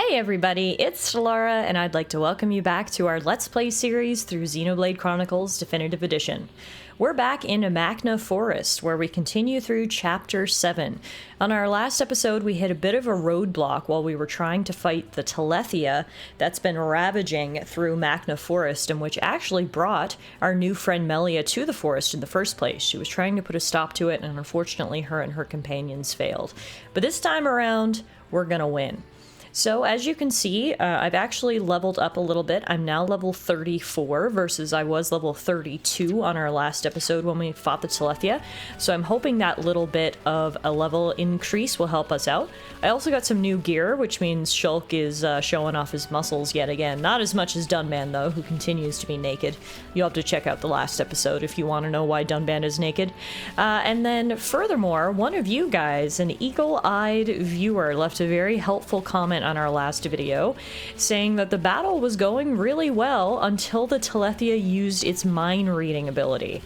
Hey everybody, it's Tallara, and I'd like to welcome you back to our Let's Play series through Xenoblade Chronicles Definitive Edition. We're back in Magna Forest, where we continue through Chapter 7. On our last episode, we hit a bit of a roadblock while we were trying to fight the Tallara that's been ravaging through Magna Forest, and which actually brought our new friend Melia to the forest in the first place. She was trying to put a stop to it, and unfortunately her and her companions failed. But this time around, we're gonna win. So as you can see, I've actually leveled up a little bit. I'm now level 34 versus I was level 32 on our last episode when we fought the Tallara. So I'm hoping that little bit of a level increase will help us out. I also got some new gear, which means Shulk is showing off his muscles yet again. Not as much as Dunban, though, who continues to be naked. You'll have to check out the last episode if you want to know why Dunban is naked. And then furthermore, one of you guys, an eagle-eyed viewer, left a very helpful comment on our last video, saying that the battle was going really well until the Tallara used its mind reading ability.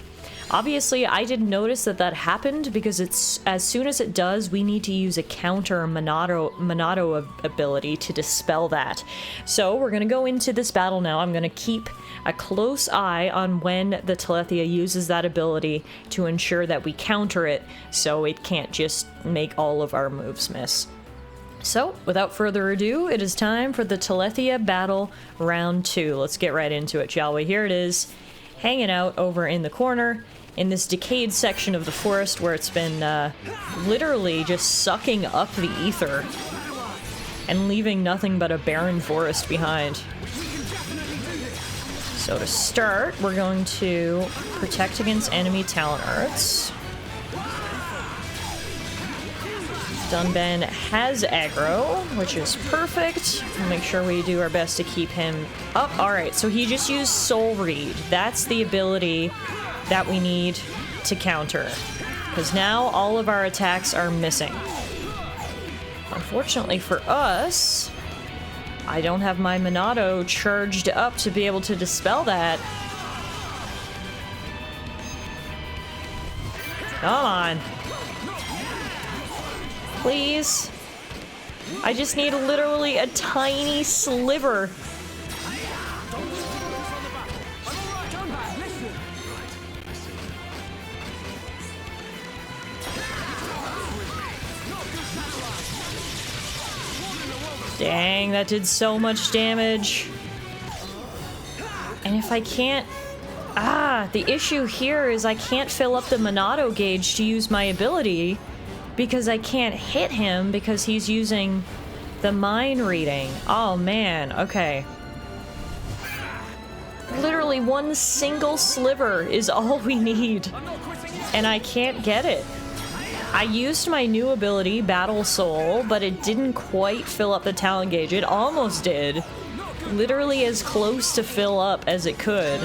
Obviously, I didn't notice that that happened because it's as soon as it does, we need to use a counter Monado ability to dispel that. So we're going to go into this battle now. I'm going to keep a close eye on when the Tallara uses that ability to ensure that we counter it so it can't just make all of our moves miss. So, without further ado, it is time for the Tallara battle round 2. Let's get right into it, shall we? Here it is, hanging out over in the corner, in this decayed section of the forest where it's been literally just sucking up the ether and leaving nothing but a barren forest behind. So to start, we're going to protect against enemy talent arts. Dunban has aggro, which is perfect. We'll make sure we do our best to keep him up. Alright, so he just used Soul Read. That's the ability that we need to counter. Because now all of our attacks are missing. Unfortunately for us, I don't have my Monado charged up to be able to dispel that. Come on. Please. I just need literally a tiny sliver. Dang, that did so much damage. And if I can't... the issue here is I can't fill up the Monado gauge to use my ability because I can't hit him because he's using the mind reading. Oh man, okay. Literally one single sliver is all we need, and I can't get it. I used my new ability, Battle Soul, but it didn't quite fill up the talent gauge. It almost did. Literally as close to fill up as it could.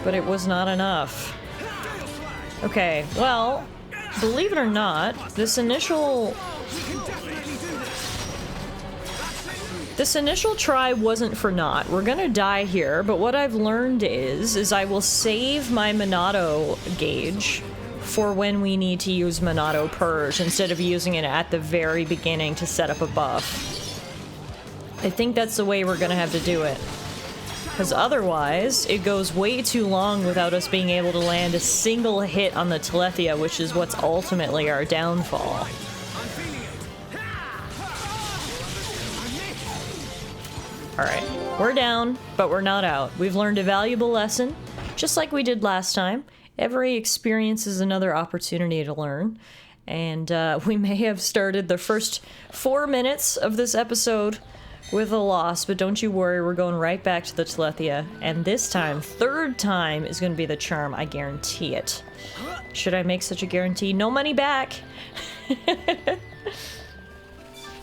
But it was not enough. Okay, well, believe it or not, this initial try wasn't for naught. We're gonna die here, but what I've learned is I will save my Monado gauge for when we need to use Monado Purge instead of using it at the very beginning to set up a buff. I think that's the way we're gonna have to do it. Because otherwise, it goes way too long without us being able to land a single hit on the Tallara, which is what's ultimately our downfall. Alright, we're down, but we're not out. We've learned a valuable lesson, just like we did last time. Every experience is another opportunity to learn. And we may have started the first 4 minutes of this episode with a loss, but don't you worry, we're going right back to the Tallara, and this time, third time, is going to be the charm, I guarantee it. Should I make such a guarantee? No money back!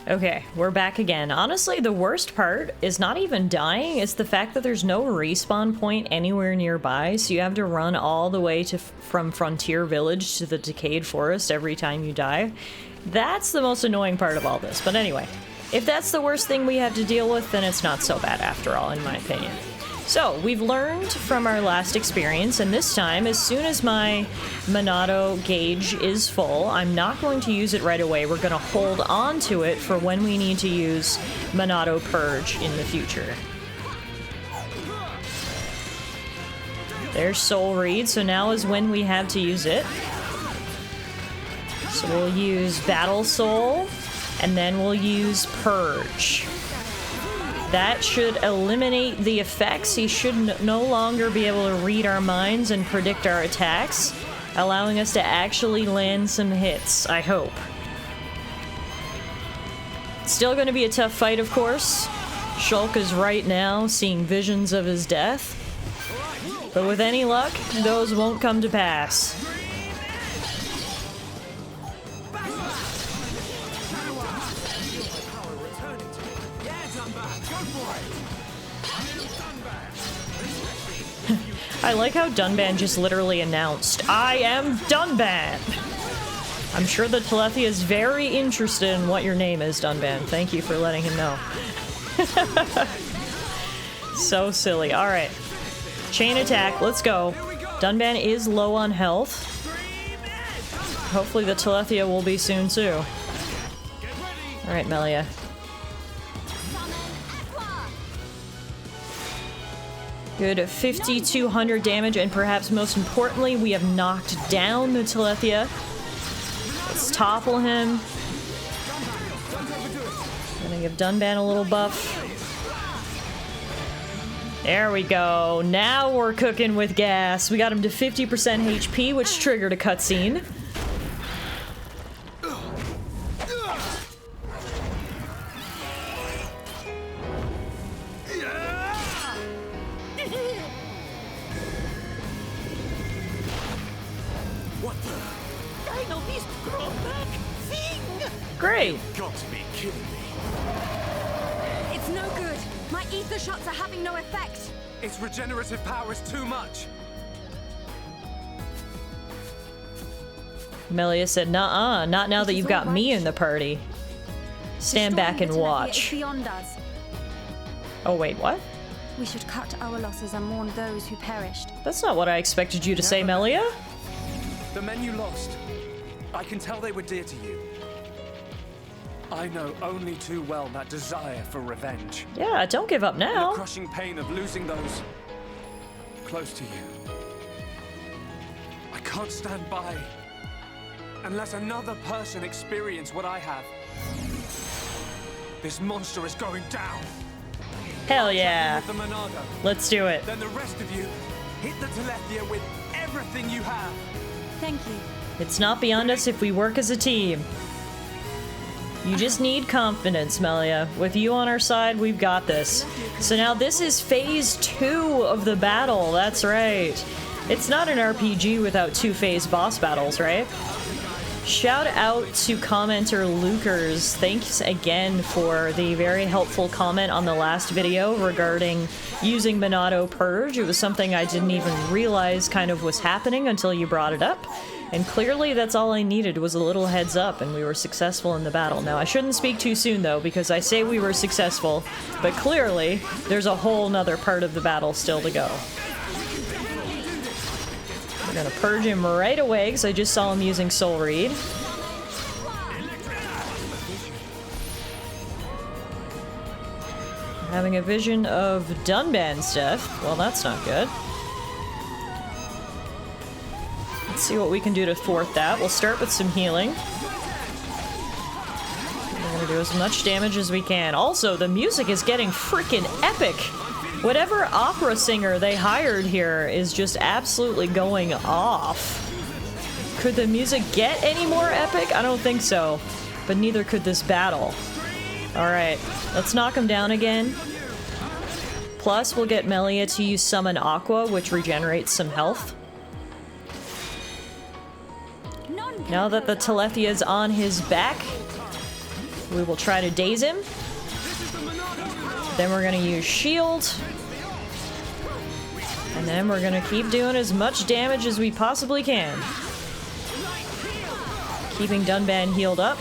Okay, we're back again. Honestly, the worst part is not even dying, it's the fact that there's no respawn point anywhere nearby, so you have to run all the way to from Frontier Village to the Decayed Forest every time you die. That's the most annoying part of all this, but anyway. If that's the worst thing we have to deal with, then it's not so bad after all, in my opinion. So, we've learned from our last experience, and this time, as soon as my Monado gauge is full, I'm not going to use it right away. We're going to hold on to it for when we need to use Monado Purge in the future. There's Soul Reed, so now is when we have to use it. So we'll use Battle Soul, and then we'll use Purge. That should eliminate the effects. He should no longer be able to read our minds and predict our attacks, allowing us to actually land some hits, I hope. Still going to be a tough fight, of course. Shulk is right now seeing visions of his death. But with any luck, those won't come to pass. I like how Dunban just literally announced, "I am Dunban!" I'm sure the Talethia is very interested in what your name is, Dunban. Thank you for letting him know. So silly. Alright. Chain attack. Let's go. Dunban is low on health. Hopefully the Talethia will be soon too. Alright, Melia. Good 5,200 damage, and perhaps most importantly, we have knocked down the Talethia. Let's topple him. Gonna give Dunban a little buff. There we go. Now we're cooking with gas. We got him to 50% HP, which triggered a cutscene. Great. You've got to be kidding me. It's no good. My ether shots are having no effect. Its regenerative power is too much. Melia said, "Nuh-uh, not now that you've got me in the party. Stand back and watch." Beyond us. Oh wait, what? We should cut our losses and mourn those who perished. That's not what I expected you to say, Melia. The men you lost, I can tell they were dear to you. I know only too well that desire for revenge. Yeah, don't give up now. The crushing pain of losing those close to you. I can't stand by unless another person experience what I have. This monster is going down. Hell yeah. With the Monado. Let's do it. Then the rest of you hit the Talethia with everything you have. Thank you. It's not beyond us if we work as a team. You just need confidence, Melia. With you on our side, we've got this. So now this is phase 2 of the battle. That's right. It's not an RPG without 2-phase boss battles, right? Shout out to commenter Lukers. Thanks again for the very helpful comment on the last video regarding using Monado Purge. It was something I didn't even realize kind of was happening until you brought it up. And clearly that's all I needed was a little heads up and we were successful in the battle. Now I shouldn't speak too soon though, because I say we were successful, but clearly there's a whole nother part of the battle still to go. We're gonna purge him right away because I just saw him using Soul Reed. Having a vision of Dunban's death. Well, that's not good. Let's see what we can do to thwart that. We'll start with some healing. We're gonna do as much damage as we can. Also, the music is getting freaking epic. Whatever opera singer they hired here is just absolutely going off. Could the music get any more epic? I don't think so. But neither could this battle. Alright, let's knock him down again. Plus, we'll get Melia to use Summon Aqua, which regenerates some health. Now that the Talethia is on his back, we will try to daze him. Then we're going to use Shield. And then we're going to keep doing as much damage as we possibly can. Keeping Dunban healed up.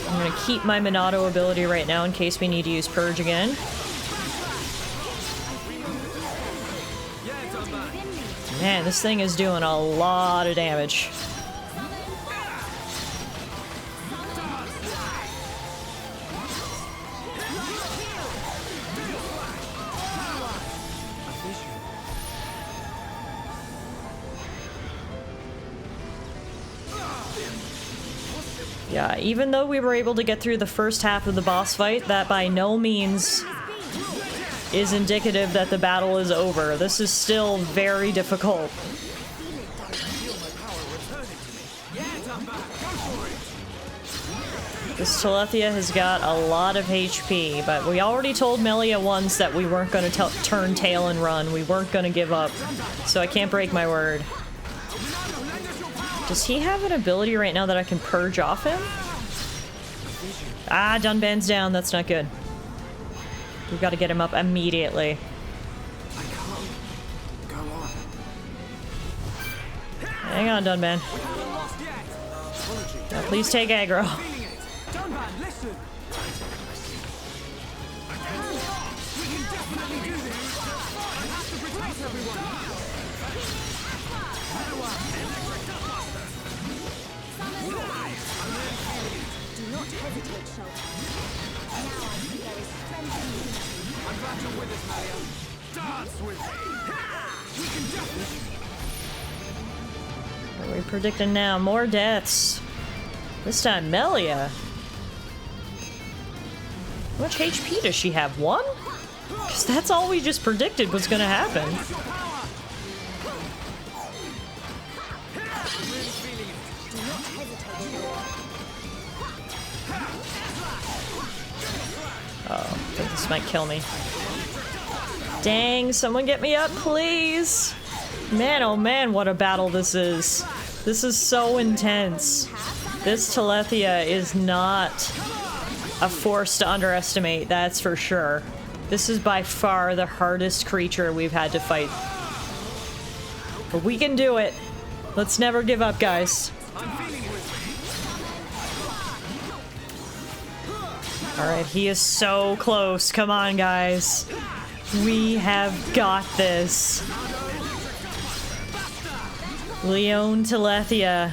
I'm gonna keep my Monado ability right now in case we need to use Purge again. Man, this thing is doing a lot of damage. Yeah, even though we were able to get through the first half of the boss fight, that by no means is indicative that the battle is over. This is still very difficult. This Talithia has got a lot of HP, but we already told Melia once that we weren't going to turn tail and run. We weren't going to give up, so I can't break my word. Does he have an ability right now that I can purge off him? Ah, Dunban's down. That's not good. We've got to get him up immediately. I can't go on. Hang on, Dunban. Now, please take aggro. Dunban, listen. We can definitely do this. I have to protect everyone. Do not hesitate, Shulk. Now I see there is strength in you. I'm glad you're with us, Melia. Dance with me. We can definitely. What are we predicting now? More deaths. This time, Melia. How much HP does she have? 1? Because that's all we just predicted was going to happen. Oh, I think this might kill me. Dang, someone get me up, please! Man, oh man, what a battle this is. This is so intense. This Talithia is not a force to underestimate, that's for sure. This is by far the hardest creature we've had to fight. But we can do it. Let's never give up, guys. Alright, he is so close. Come on, guys. We have got this. Leon Talithia,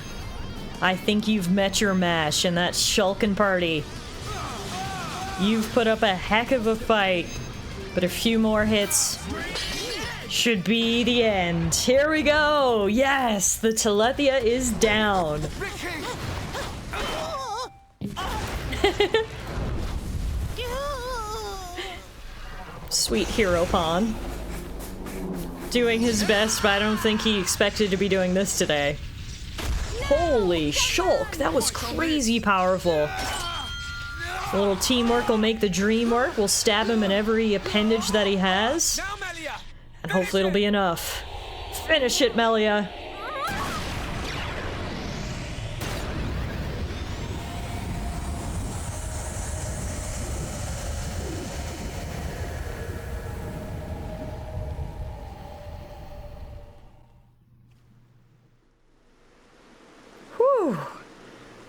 I think you've met your match in that Shulkin party. You've put up a heck of a fight, but a few more hits should be the end. Here we go! Yes! The Talithia is down. Sweet Hero Pawn. Doing his best, but I don't think he expected to be doing this today. Holy Shulk, that was crazy powerful. A little teamwork will make the dream work. We'll stab him in every appendage that he has. And hopefully it'll be enough. Finish it, Melia. Whew.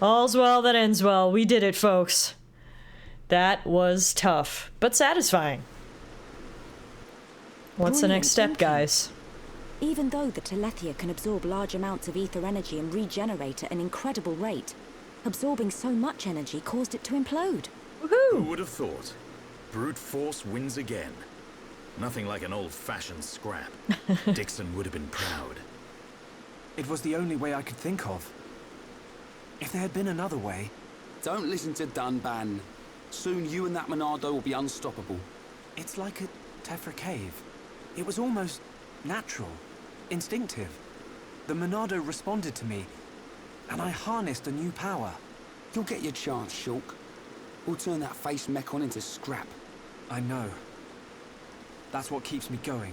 All's well that ends well. We did it, folks. That was tough, but satisfying. What's the next step, guys? Even though the Talithia can absorb large amounts of ether energy and regenerate at an incredible rate, absorbing so much energy caused it to implode. Woohoo! Who would have thought? Brute force wins again. Nothing like an old-fashioned scrap. Dixon would have been proud. It was the only way I could think of. If there had been another way... Don't listen to Dunban. Soon you and that Monado will be unstoppable. It's like a Tephra cave. It was almost natural, instinctive. The Monado responded to me, and I harnessed a new power. You'll get your chance, Shulk. We'll turn that face mech on into scrap. I know. That's what keeps me going.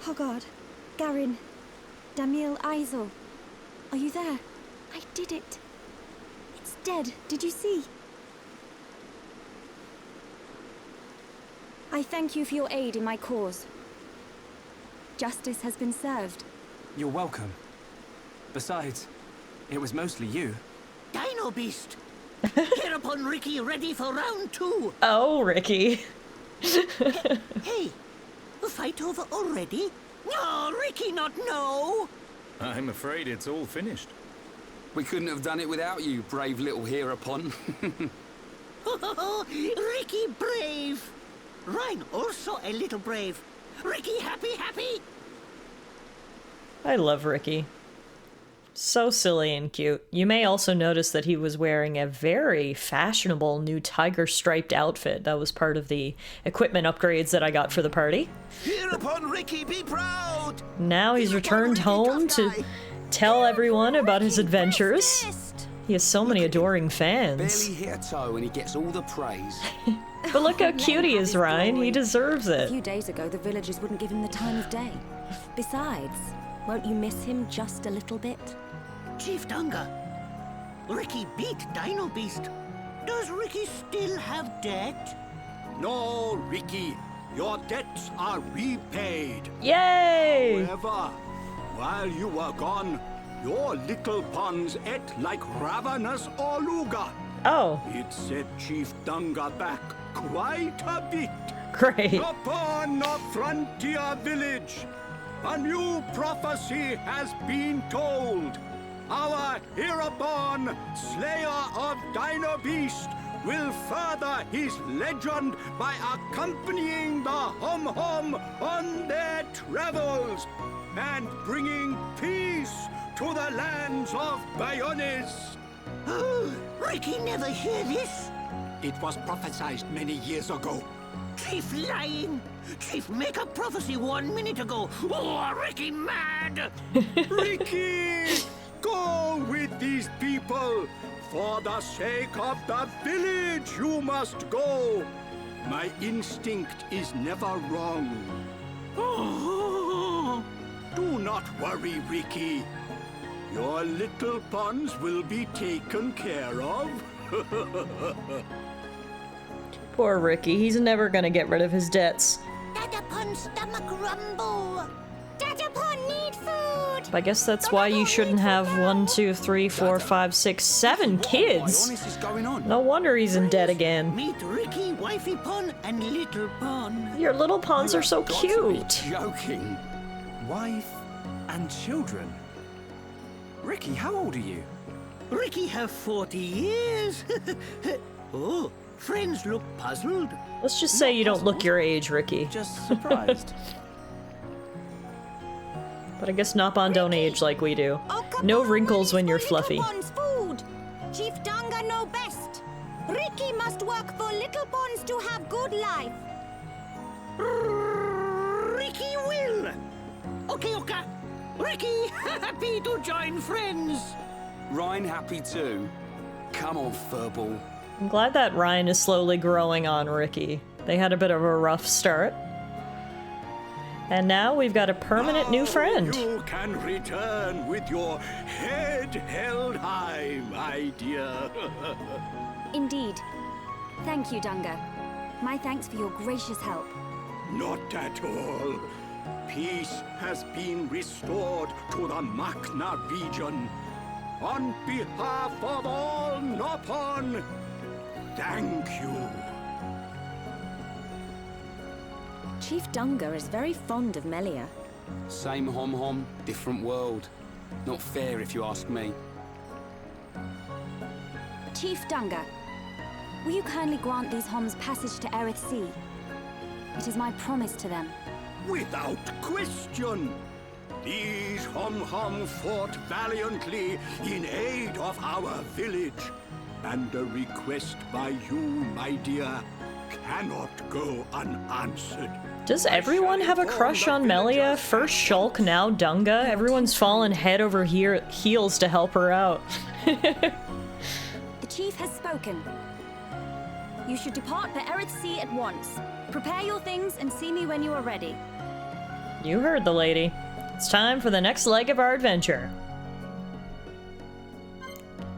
Hogard, Garin, Damiel Aizel. Are you there? I did it. It's dead. Did you see? I thank you for your aid in my cause. Justice has been served. You're welcome. Besides, it was mostly you. Dino Beast. Hereupon Ricky ready for round 2. Oh, Ricky. Hey, fight over already? No, Ricky not no. I'm afraid it's all finished. We couldn't have done it without you, brave little hereupon. Ricky brave. Ryan also a little brave. Ricky happy. I love Ricky. So silly and cute. You may also notice that he was wearing a very fashionable new tiger-striped outfit. That was part of the equipment upgrades that I got for the party. Hereupon Ricky be proud. Now he's returned home to tell everyone about his adventures. He has so many adoring fans. Barely hit a toe and he gets all the praise. But look how cute he is, Ryan. He deserves A it. few days ago, the villagers wouldn't give him the time of day. Besides, won't you miss him just a little bit? Chief Dunga, Ricky beat Dino Beast. Does Ricky still have debt? No, Ricky. Your debts are repaid. Yay! However, while you were gone, your little pawns ate like ravenous Oluga. Oh, It set Chief Dunga back quite a bit. great. Upon a frontier village, a new prophecy has been told. Our hereupon Slayer of Dino Beast will further his legend by accompanying the Hum-Hum on their travels and bringing peace to the lands of Bayonis. Ricky never hear this. It was prophesied many years ago. Chief lying. Chief make a prophecy 1 minute ago. Oh, Ricky mad. Ricky, go with these people. For the sake of the village, you must go. My instinct is never wrong. Do not worry, Ricky. Your little pawns will be taken care of. Poor Ricky. He's never gonna get rid of his debts. Dadapon stomach rumble. Dadapon need food. I guess that's why you shouldn't have 1, 2, 3, 4, 5, 6, 7 kids. What is going on? No wonder he's in debt again. Meet Ricky, wifey pon, and little pon. Your little pawns are so Got to be cute. joking. Wife and children. Ricky, how old are you? Ricky have 40 years. Oh, friends look puzzled. Let's just say you don't look your age, Ricky. Just surprised. But I guess Nopon don't age like we do. No wrinkles when you're fluffy. Food. Chief Dunga know best. Ricky must work for little pawns to have good life. Ricky will. Okay. Ricky happy to join friends. Ryan happy too. Come on, furball. I'm glad that Ryan is slowly growing on Ricky. They had a bit of a rough start. And now we've got a permanent new friend. You can return with your head held high, my dear. Indeed. Thank you, Dunga. My thanks for your gracious help. Not at all. Peace has been restored to the Makna region. On behalf of all Nopon, thank you. Chief Dunga is very fond of Melia. Same hom-hom, different world. Not fair if you ask me. Chief Dunga, will you kindly grant these Homs passage to Erith Sea? It is my promise to them. Without question. These Hum-Hum fought valiantly in aid of our village. And a request by you, my dear, cannot go unanswered. Does everyone have a crush on Melia? First Shulk, now Dunga. Everyone's fallen head over heels to help her out. The chief has spoken. You should depart for Erith Sea at once. Prepare your things and see me when you are ready. You heard the lady. It's time for the next leg of our adventure.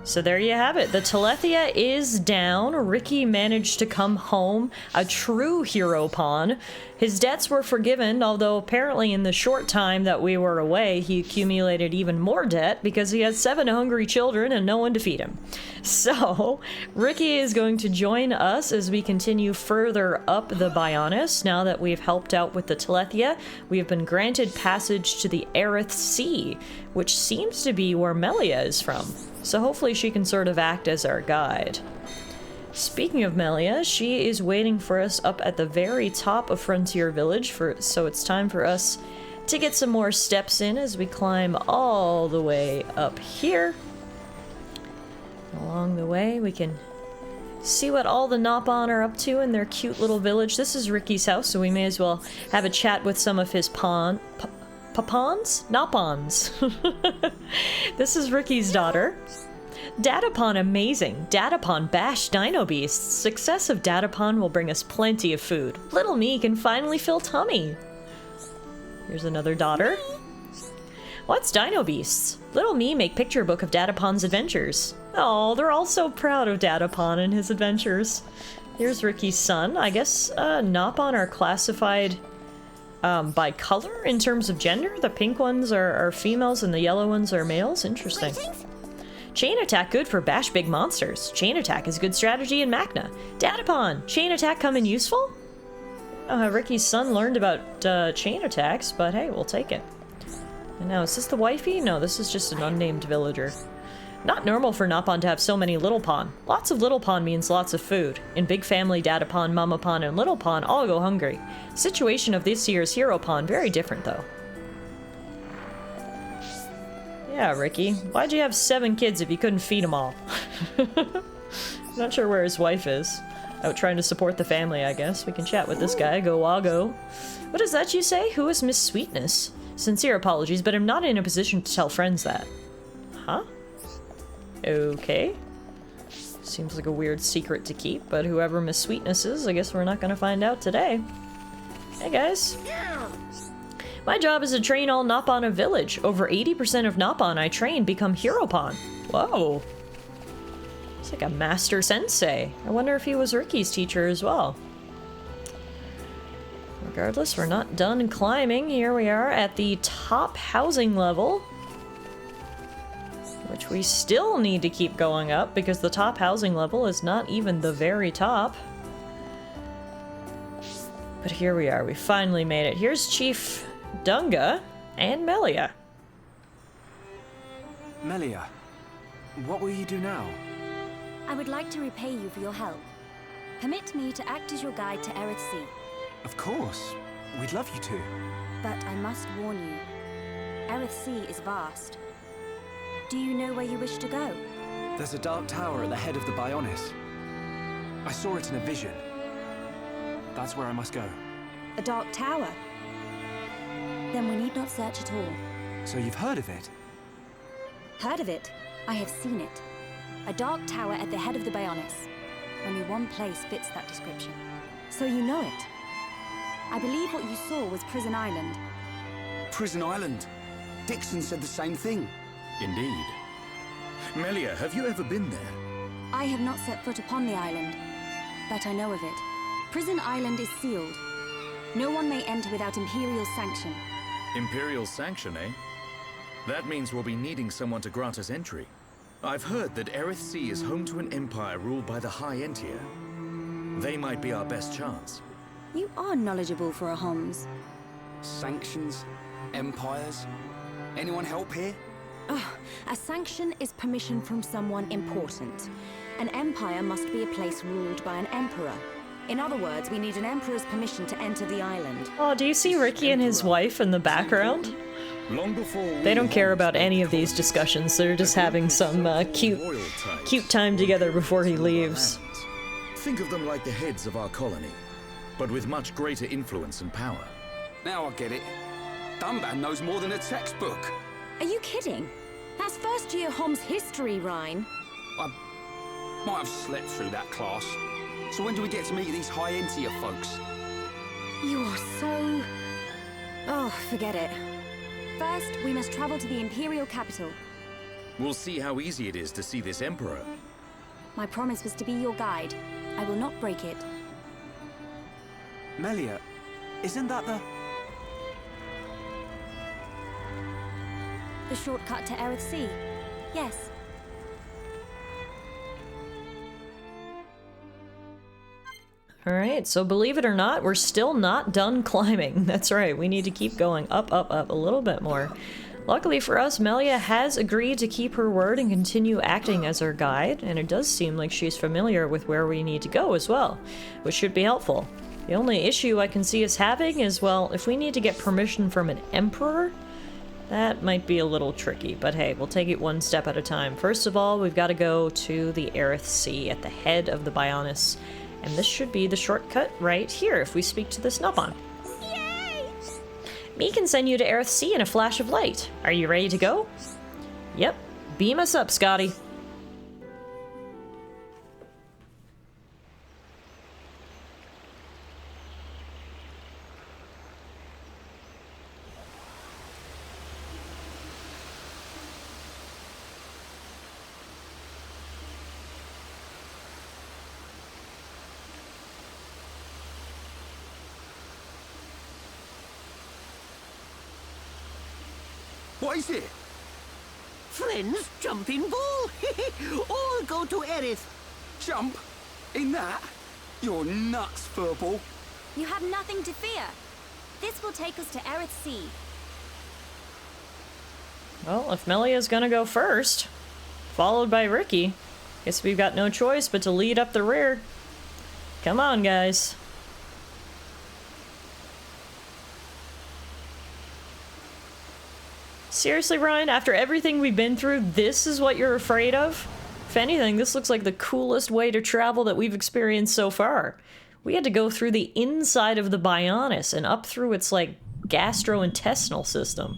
So there you have it. The Talethia is down. Ricky managed to come home, a true hero pawn. His debts were forgiven, although apparently in the short time that we were away, he accumulated even more debt because he has 7 hungry children and no one to feed him. So, Ricky is going to join us as we continue further up the Bionis. Now that we've helped out with the Talethia, we have been granted passage to the Aerith Sea, which seems to be where Melia is from. So hopefully she can sort of act as our guide. Speaking of Melia, she is waiting for us up at the very top of Frontier Village, so it's time for us to get some more steps in as we climb all the way up here. Along the way, we can see what all the Nopon are up to in their cute little village. This is Ricky's house, so we may as well have a chat with some of his Papons? Nopons. This is Ricky's daughter. Datapon amazing. Datapon bash dino beasts. Success of Datapon will bring us plenty of food. Little me can finally fill tummy. Here's another daughter. What's dino beasts? Little me make picture book of Datapon's adventures. Oh, they're all so proud of Datapon and his adventures. Here's Ricky's son. I guess Nopon are classified by color in terms of gender. The pink ones are females and the yellow ones are males. Interesting. Chain attack good for bash big monsters. Chain attack is good strategy in Magna. Datapon, chain attack come in useful? Ricky's son learned about chain attacks, but hey, we'll take it. And now, is this the wifey? No, this is just an unnamed villager. Not normal for Nopon to have so many little pawn. Lots of little pawn means lots of food. In big family, Datapon, Mama Pawn, and Little Pawn all go hungry. Situation of this year's Hero Pawn very different though. Yeah, Ricky, why'd you have 7 kids if you couldn't feed them all? Not sure where his wife is. Out trying to support the family, I guess. We can chat with this guy, go Wago. What is that you say? Who is Miss Sweetness? Sincere apologies, but I'm not in a position to tell friends that. Huh? Okay. Seems like a weird secret to keep, but whoever Miss Sweetness is, I guess we're not gonna find out today. Hey guys. My job is to train all Nopon of village. Over 80% of Nopon I train become Hero Pawn. Whoa. It's like a master sensei. I wonder if he was Ricky's teacher as well. Regardless, we're not done climbing. Here we are at the top housing level, which we still need to keep going up because the top housing level is not even the very top. But here we are. We finally made it. Here's Chief Dunga and Melia. Melia, what will you do now? I would like to repay you for your help. Permit me to act as your guide to Aerith Sea. Of course. We'd love you to. But I must warn you. Aerith Sea is vast. Do you know where you wish to go? There's a dark tower at the head of the Bionis. I saw it in a vision. That's where I must go. A dark tower? Then we need not search at all. So you've heard of it? Heard of it? I have seen it. A dark tower at the head of the Bionis. Only one place fits that description. So you know it? I believe what you saw was Prison Island. Prison Island? Dixon said the same thing. Indeed. Melia, have you ever been there? I have not set foot upon the island, but I know of it. Prison Island is sealed. No one may enter without Imperial sanction. Imperial sanction, eh? That means we'll be needing someone to grant us entry. I've heard that Aerith Sea is home to an empire ruled by the High Entier. They might be our best chance. You are knowledgeable for a Homs. Sanctions? Empires? Anyone help here? A sanction is permission from someone important. An empire must be a place ruled by an emperor. In other words, we need an emperor's permission to enter the island. Oh, do you see Ricky and his wife in the background? Long before They don't care about any of these discussions. They're just having some cute time together before he leaves. Think of them like the heads of our colony, but with much greater influence and power. Now I get it. Dunban knows more than a textbook. Are you kidding? That's first year Homs history, Ryan. I might have slept through that class. So when do we get to meet these High Entier folks? You are so... Oh, forget it. First, we must travel to the Imperial capital. We'll see how easy it is to see this Emperor. My promise was to be your guide. I will not break it. Melia, isn't that the... The shortcut to Erith Sea? Yes. Alright, so believe it or not, we're still not done climbing. That's right, we need to keep going up, up, up a little bit more. Luckily for us, Melia has agreed to keep her word and continue acting as our guide, and it does seem like she's familiar with where we need to go as well, which should be helpful. The only issue I can see us having is, well, if we need to get permission from an emperor, that might be a little tricky, but hey, we'll take it one step at a time. First of all, we've got to go to the Erith Sea at the head of the Bionis, and this should be the shortcut right here if we speak to this Nubon. Me can send you to Erith Sea in a flash of light. Are you ready to go? Yep. Beam us up, Scotty. What is it? Friends, jumping ball. All go to Erith. Jump? In that? You're nuts, Furball. You have nothing to fear. This will take us to Erith Sea. Well, if Melia's gonna go first, followed by Ricky, guess we've got no choice but to lead up the rear. Come on, guys. Seriously, Ryan, after everything we've been through, this is what you're afraid of? If anything, this looks like the coolest way to travel that we've experienced so far. We had to go through the inside of the Bionis and up through its, like, gastrointestinal system.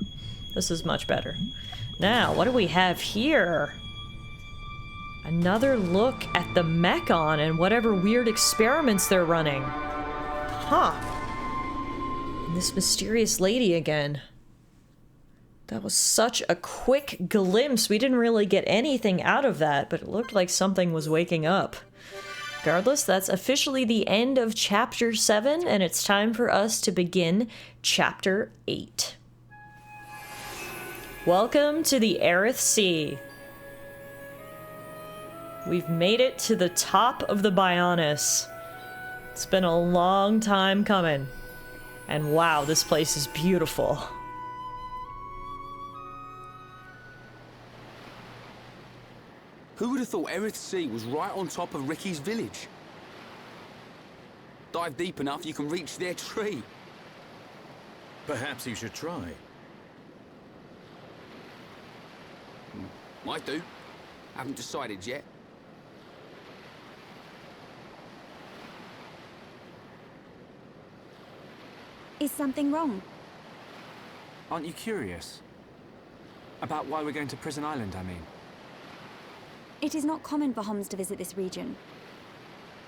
This is much better. Now, what do we have here? Another look at the Mechon and whatever weird experiments they're running. Huh. And this mysterious lady again. That was such a quick glimpse. We didn't really get anything out of that, but it looked like something was waking up. Regardless, that's officially the end of Chapter 7, and it's time for us to begin Chapter 8. Welcome to the Erith Sea. We've made it to the top of the Bionis. It's been a long time coming. And wow, this place is beautiful. Who would have thought Erith Sea was right on top of Ricky's village? Dive deep enough, you can reach their tree. Perhaps you should try. Might do. Haven't decided yet. Is something wrong? Aren't you curious? About why we're going to Prison Island, I mean. It is not common for Homs to visit this region.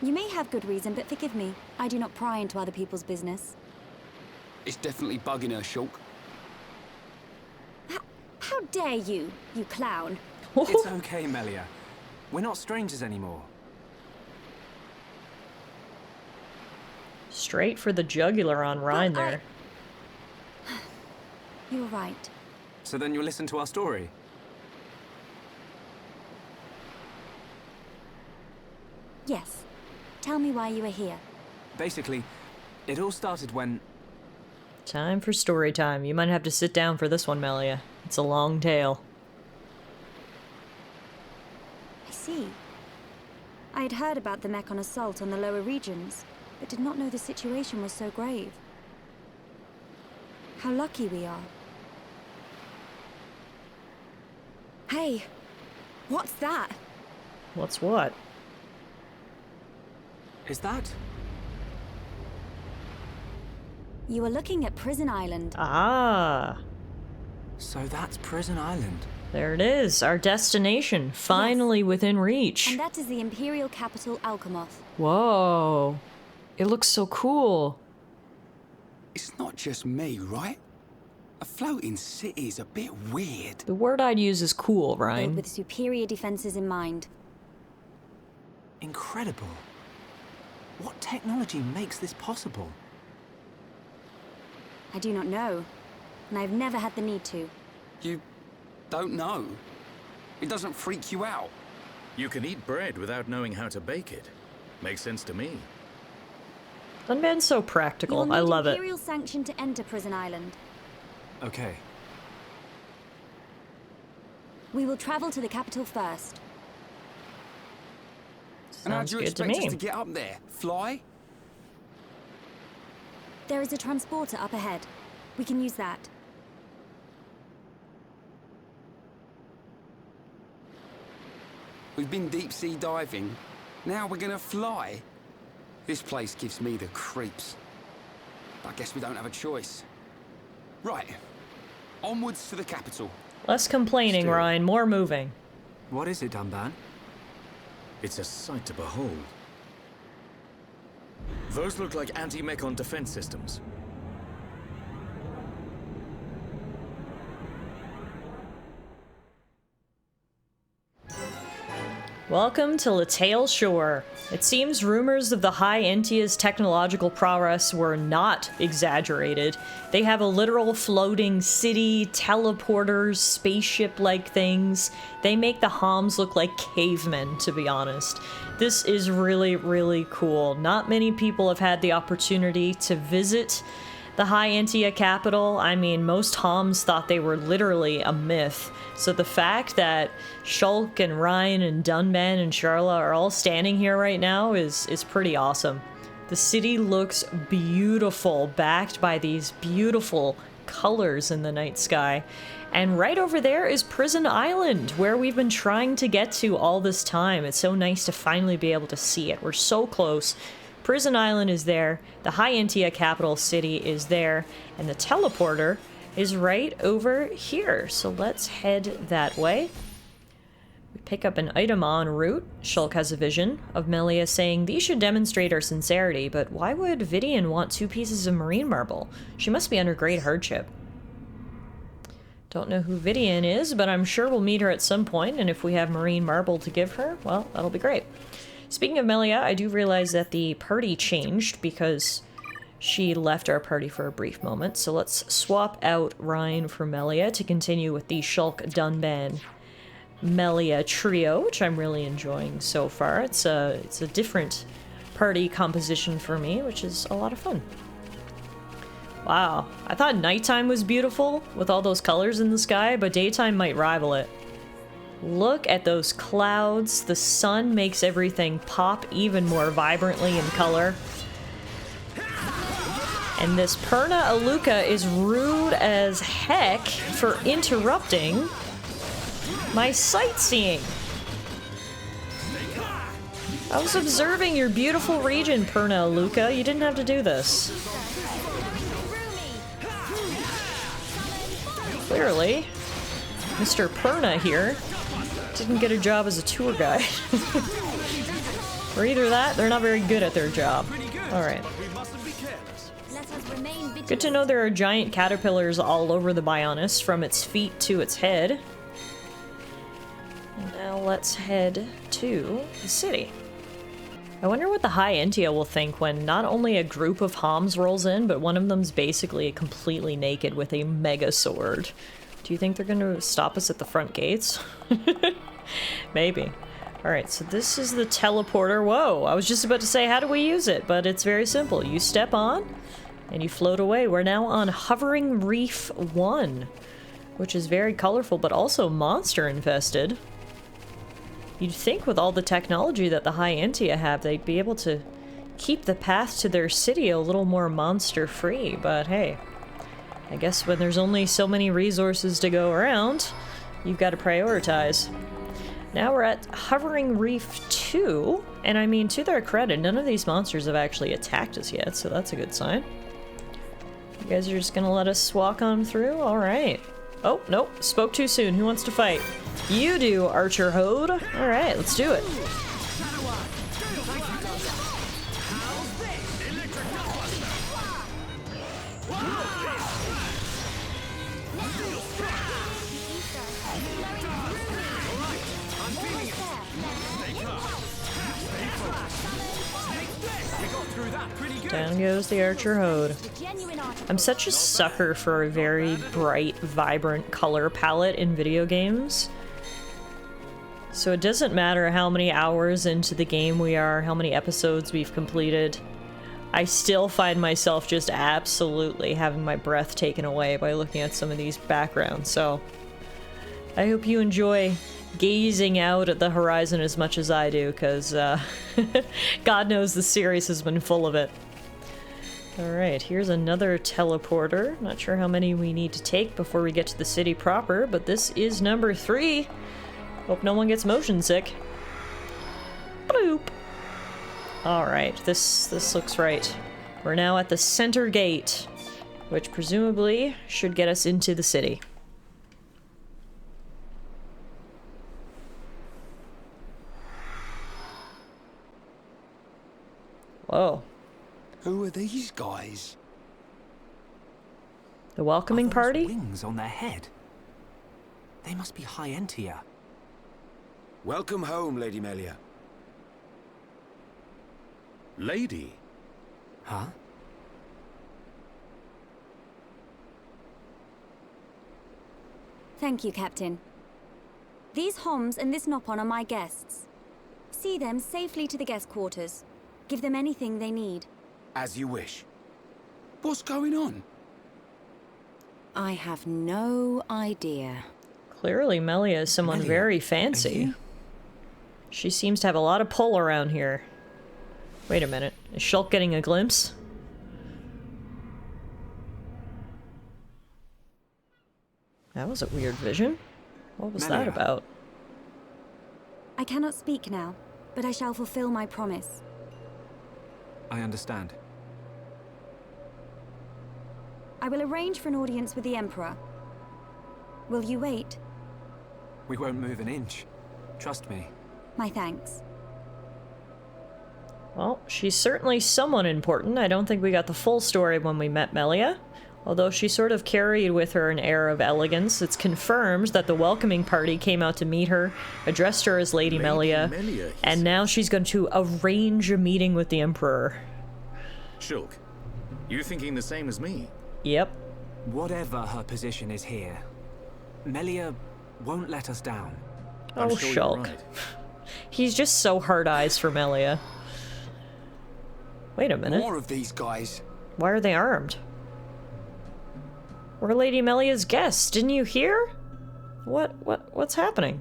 You may have good reason, but forgive me. I do not pry into other people's business. It's definitely bugging her, Shulk. How dare you, you clown? It's okay, Melia. We're not strangers anymore. Straight for the jugular on Ryan there. You're right. So then you'll listen to our story? Yes. Tell me why you are here. Basically, it all started when... Time for story time. You might have to sit down for this one, Melia. It's a long tale. I see. I had heard about the Mechon assault on the lower regions, but did not know the situation was so grave. How lucky we are. Hey, what's that? What's what? Is that... You are looking at Prison Island. Ah. So that's Prison Island. There it is, our destination, finally within reach. And that is the Imperial capital, Alchemoth. Whoa. It looks so cool. It's not just me, right? A floating city's a bit weird. The word I'd use is cool, Built Ryan. with superior defenses in mind. Incredible. What technology makes this possible? I do not know, and I've never had the need to. You don't know? It doesn't freak you out? You can eat bread without knowing how to bake it. Makes sense to me. Dunban's so You will practical. need I love it. Imperial sanction to enter Prison Island. Okay. We will travel to the capital first. And how Sounds do you good to expect us me. to get up there? Fly? There is a transporter up ahead. We can use that. We've been deep sea diving. Now we're gonna fly. This place gives me the creeps. I guess we don't have a choice. Right. Onwards to the capital. Less complaining, Still. Ryan. More moving. What is it, Dunban? It's a sight to behold. Those look like anti-mechon defense systems. Welcome to Latale Shore. It seems rumors of the High Entia's technological prowess were not exaggerated. They have a literal floating city, teleporters, spaceship-like things. They make the Homs look like cavemen, to be honest. This is really, really cool. Not many people have had the opportunity to visit the High Entia capital. I mean, most Homs thought they were literally a myth. So the fact that Shulk and Ryan and Dunban and Sharla are all standing here right now is pretty awesome. The city looks beautiful, backed by these beautiful colors in the night sky. And right over there is Prison Island, where we've been trying to get to all this time. It's so nice to finally be able to see it. We're so close. Prison Island is there, the High Entia capital city is there, and the teleporter is right over here. So let's head that way. We pick up an item en route. Shulk has a vision of Melia saying, "These should demonstrate our sincerity, but why would Vidian want 2 pieces of marine marble? She must be under great hardship." Don't know who Vidian is, but I'm sure we'll meet her at some point, and if we have marine marble to give her, well, that'll be great. Speaking of Melia, I do realize that the party changed because she left our party for a brief moment. So let's swap out Ryan for Melia to continue with the Shulk, Dunban, Melia trio, which I'm really enjoying so far. It's a different party composition for me, which is a lot of fun. Wow, I thought nighttime was beautiful with all those colors in the sky, but daytime might rival it. Look at those clouds. The sun makes everything pop even more vibrantly in color. And this Perna Aluka is rude as heck for interrupting my sightseeing. I was observing your beautiful region, Perna Aluka. You didn't have to do this. Clearly, Mr. Perna here didn't get a job as a tour guide. Or either that, they're not very good at their job. Alright. Good to know there are giant caterpillars all over the Bionis, from its feet to its head. And now let's head to the city. I wonder what the High Entia will think when not only a group of Homs rolls in, but one of them's basically completely naked with a mega sword. Do you think they're gonna stop us at the front gates? Maybe. Alright, so this is the teleporter. Whoa, I was just about to say, how do we use it? But it's very simple. You step on, and you float away. We're now on Hovering Reef 1, which is very colorful, but also monster infested. You'd think with all the technology that the High Entia have, they'd be able to keep the path to their city a little more monster-free, but hey. I guess when there's only so many resources to go around, you've got to prioritize. Now we're at Hovering Reef 2, and I mean, to their credit, none of these monsters have actually attacked us yet, so that's a good sign. You guys are just gonna let us walk on through? Alright. Oh, nope. Spoke too soon. Who wants to fight? You do, Archer Hode. Alright, let's do it. Down goes the Archer Hode. I'm such a sucker for a very bright, vibrant color palette in video games. So it doesn't matter how many hours into the game we are, how many episodes we've completed. I still find myself just absolutely having my breath taken away by looking at some of these backgrounds. So I hope you enjoy gazing out at the horizon as much as I do, because God knows the series has been full of it. Alright, here's another teleporter. Not sure how many we need to take before we get to the city proper, but this is number 3. Hope no one gets motion sick. Bloop. Alright, this looks right. We're now at the center gate, which presumably should get us into the city. Whoa. Who are these guys? The welcoming party? Wings on their head. They must be High Entia. Welcome home, Lady Melia. Lady? Huh? Thank you, Captain. These Homs and this Nopon are my guests. See them safely to the guest quarters. Give them anything they need. As you wish. What's going on? I have no idea. Clearly Melia is someone Melia, very are fancy. you? She seems to have a lot of pull around here. Wait a minute. Is Shulk getting a glimpse? That was a weird vision. What was that Melia. about? I cannot speak now, but I shall fulfill my promise. I understand. I will arrange for an audience with the Emperor. Will you wait? We won't move an inch. Trust me. My thanks. Well, she's certainly someone important. I don't think we got the full story when we met Melia. Although she sort of carried with her an air of elegance, it's confirmed that the welcoming party came out to meet her, addressed her as Lady Melia, and now she's going to arrange a meeting with the Emperor. Shulk, you thinking the same as me? Yep. Whatever her position is here, Melia won't let us down. Oh, I'm sure you're Shulk. right. He's just so hard-eyes for Melia. Wait a minute. More of these guys. Why are they armed? We're Lady Melia's guests. Didn't you hear? What's happening?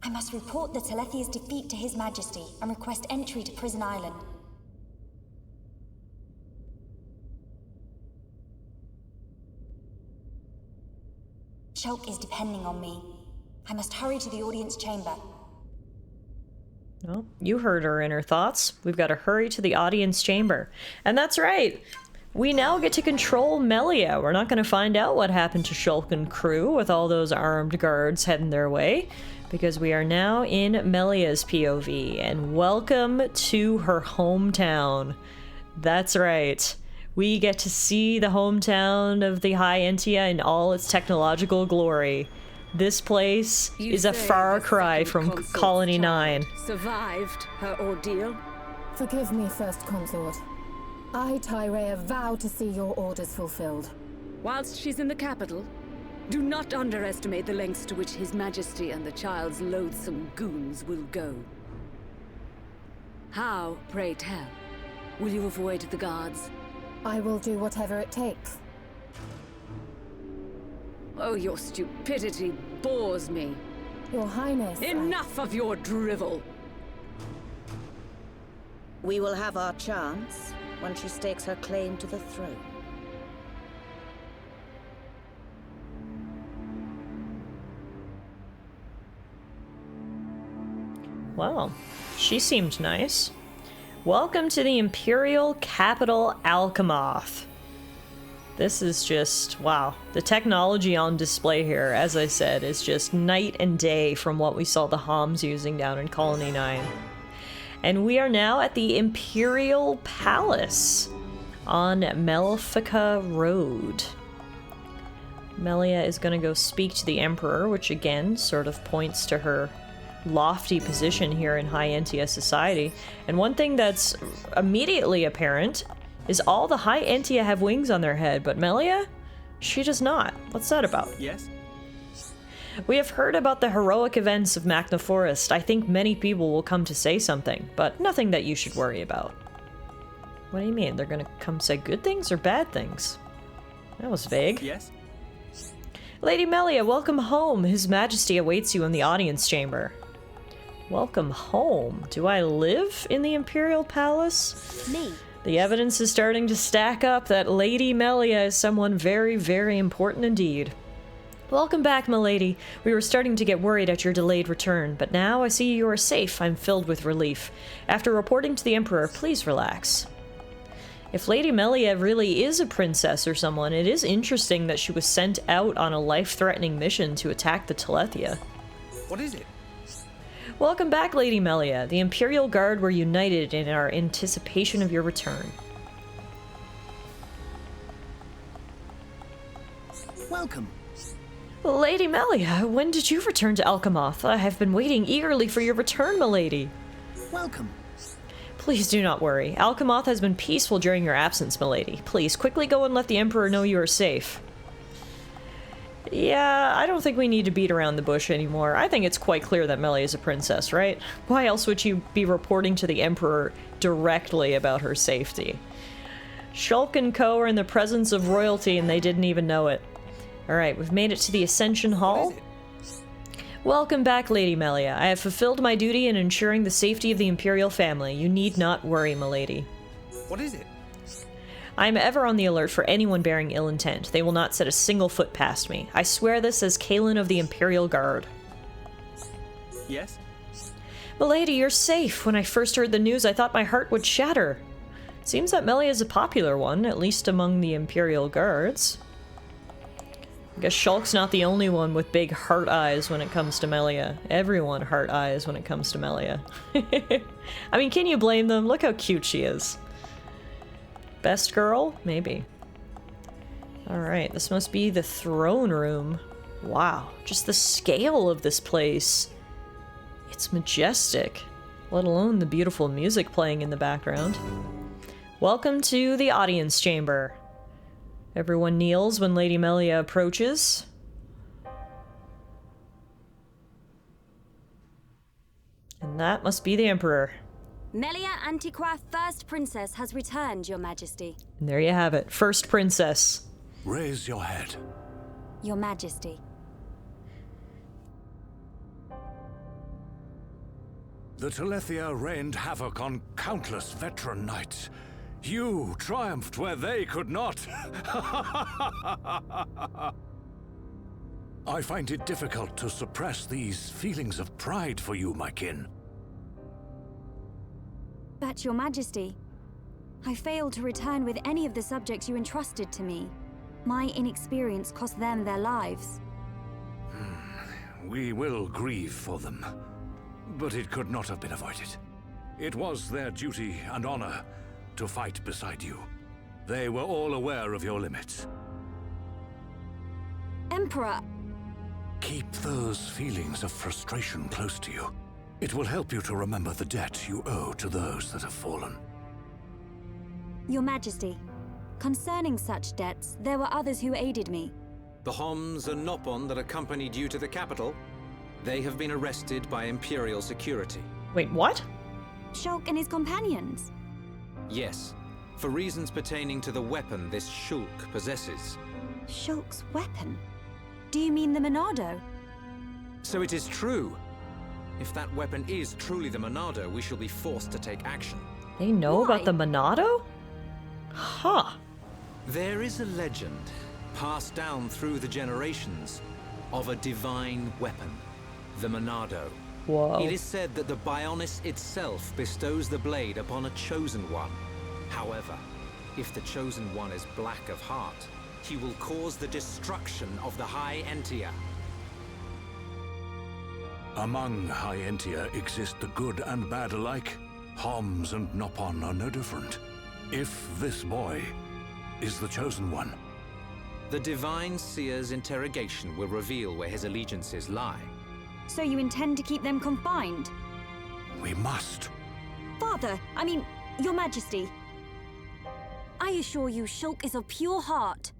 I must report the Telethia's defeat to His Majesty and request entry to Prison Island. Shulk is depending on me. I must hurry to the audience chamber. Well, you heard her inner thoughts. We've got to hurry to the audience chamber. And that's right. We now get to control Melia. We're not going to find out what happened to Shulk and crew with all those armed guards heading their way, because we are now in Melia's POV, and welcome to her hometown. That's right. We get to see the hometown of the High Entia in all its technological glory. This place is a far cry from Colony 9. Survived her ordeal? Forgive me, First Consort. I, Tyrea, vow to see your orders fulfilled. Whilst she's in the capital, do not underestimate the lengths to which His Majesty and the child's loathsome goons will go. How, pray tell, will you avoid the guards? I will do whatever it takes. Oh, your stupidity bores me. Your Highness, Enough of your drivel! We will have our chance when she stakes her claim to the throne. Wow, she seemed nice. Welcome to the Imperial Capital Alchemoth. This is just, wow. The technology on display here, as I said, is just night and day from what we saw the Homs using down in Colony 9. And we are now at the Imperial Palace. on Melfica Road. Melia is going to go speak to the Emperor, which again sort of points to her lofty position here in High Entia society. And one thing that's immediately apparent is all the High Entia have wings on their head, but Melia, she does not. What's that about? Yes? We have heard about the heroic events of Magna Forest. I think many people will come to say something, but nothing that you should worry about. What do you mean? They're gonna come say good things or bad things? That was vague. Yes? Lady Melia, welcome home. His Majesty awaits you in the audience chamber. Welcome home. Do I live in the Imperial Palace? Me. The evidence is starting to stack up that Lady Melia is someone very, very important indeed. Welcome back, milady. We were starting to get worried at your delayed return, but now I see you are safe. I'm filled with relief. After reporting to the Emperor, please relax. If Lady Melia really is a princess or someone, it is interesting that she was sent out on a life-threatening mission to attack the Talethia. What is it? Welcome back, Lady Melia. The Imperial Guard were united in our anticipation of your return. Welcome. Lady Melia, when did you return to Alchemoth? I have been waiting eagerly for your return, milady. Welcome. Please do not worry. Alchemoth has been peaceful during your absence, milady. Please, quickly go and let the Emperor know you are safe. Yeah, I don't think we need to beat around the bush anymore. I think it's quite clear that Melia is a princess, right? Why else would you be reporting to the Emperor directly about her safety? Shulk and Co. are in the presence of royalty and they didn't even know it. Alright, we've made it to the Ascension Hall. Welcome back, Lady Melia. I have fulfilled my duty in ensuring the safety of the Imperial family. You need not worry, milady. What is it? I am ever on the alert for anyone bearing ill intent. They will not set a single foot past me. I swear this as Kalen of the Imperial Guard. Yes? Milady, you're safe. When I first heard the news, I thought my heart would shatter. Seems that Melia is a popular one, at least among the Imperial Guards. I guess Shulk's not the only one with big heart eyes when it comes to Melia. Everyone heart eyes when it comes to Melia. I mean, can you blame them? Look how cute she is. Best girl? Maybe. Alright, this must be the throne room. Wow, just the scale of this place. It's majestic, let alone the beautiful music playing in the background. Welcome to the audience chamber. Everyone kneels when Lady Melia approaches. And that must be the Emperor. Melia Antiqua, First Princess, has returned, Your Majesty. And there you have it, First Princess. Raise your head. Your Majesty. The Talethia rained havoc on countless veteran knights. You triumphed where they could not. I find it difficult to suppress these feelings of pride for you, my kin. But, Your Majesty, I failed to return with any of the subjects you entrusted to me. My inexperience cost them their lives. We will grieve for them, but it could not have been avoided. It was their duty and honor to fight beside you. They were all aware of your limits. Emperor! Keep those feelings of frustration close to you. It will help you to remember the debt you owe to those that have fallen. Your Majesty, concerning such debts, there were others who aided me. The Homs and Nopon that accompanied you to the capital, they have been arrested by Imperial security. Wait, what? Shulk and his companions? Yes, for reasons pertaining to the weapon this Shulk possesses. Shulk's weapon? Do you mean the Monado? So it is true. If that weapon is truly the Monado, we shall be forced to take action. They know about the Monado? Huh. There is a legend, passed down through the generations, of a divine weapon, the Monado. Whoa. It is said that the Bionis itself bestows the blade upon a chosen one. However, if the chosen one is black of heart, he will cause the destruction of the High Entia. Among High Entia exist the good and bad alike. Homs and Nopon are no different. If this boy is the Chosen One, the Divine Seer's interrogation will reveal where his allegiances lie. So you intend to keep them confined? we must. Father, I mean, Your Majesty. I assure you, Shulk is of pure heart.